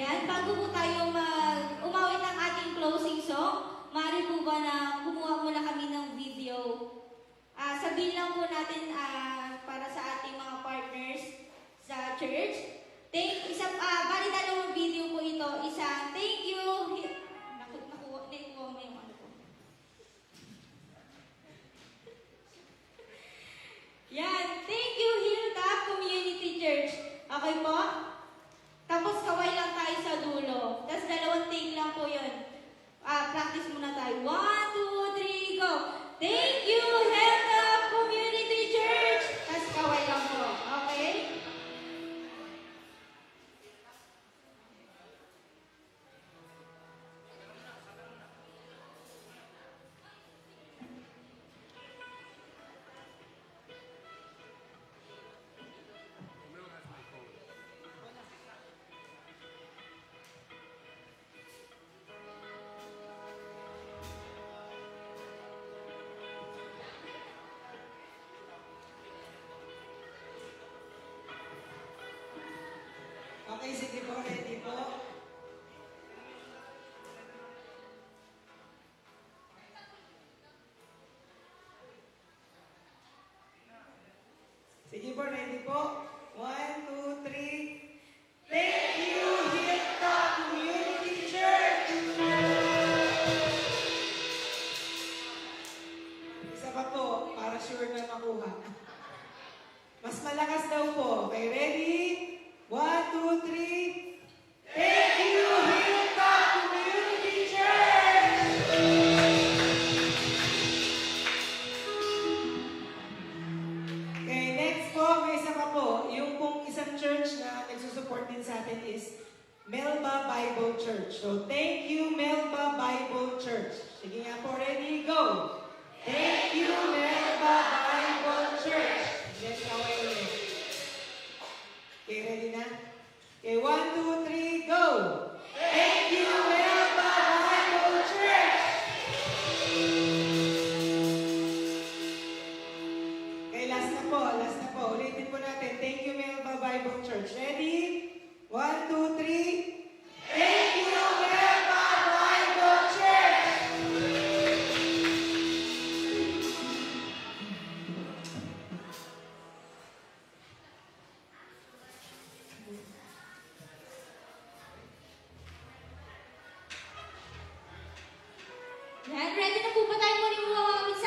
Yan, bago po tayo umawit ng ating closing song, maaari po ba na kumuha muna kami ng video? Sabihin lang po natin para sa ating mga partners sa church. Bali dalawang video po ito. Isang thank you. Nakuha mo yung ano po. Yan, thank you Hilltop Community Church. Okay po? Tapos kaway lang tayo sa dulo. Tapos dalawang take lang po yun. Practice muna tayo. 1, 2, 3, go! Thank you, Hilltop Community Church! Tapos kaway lang po. Okay? Okay, sige po, ready po. Sige po, ready po. 1, 2, 3. Thank you, Hilltop Community Church! Isa pa po, para sure na makuha. Mas malakas daw po. Okay, ready? 1, 2, 3. Thank you, Hilltop Community Church! Okay, next po, may isa pa po. Yung pong isang church na nagsusupport din sa atin is Melba Bible Church. So, thank you, Melba Bible Church. Sige nga po, ready? Go! Thank you, Melba Bible Church. Let's go ulit. Okay, ready na? Okay, 1, 2, 3, go! Thank you, Melba Bible Church! Okay, last na po. Ulitin po natin. Thank you, Melba Bible Church. Ready? 1, 2, 3. Thank you, Melba Bible Church! Yan, ready na po ba tayo muling umawit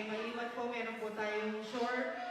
maiwan po, meron po tayong short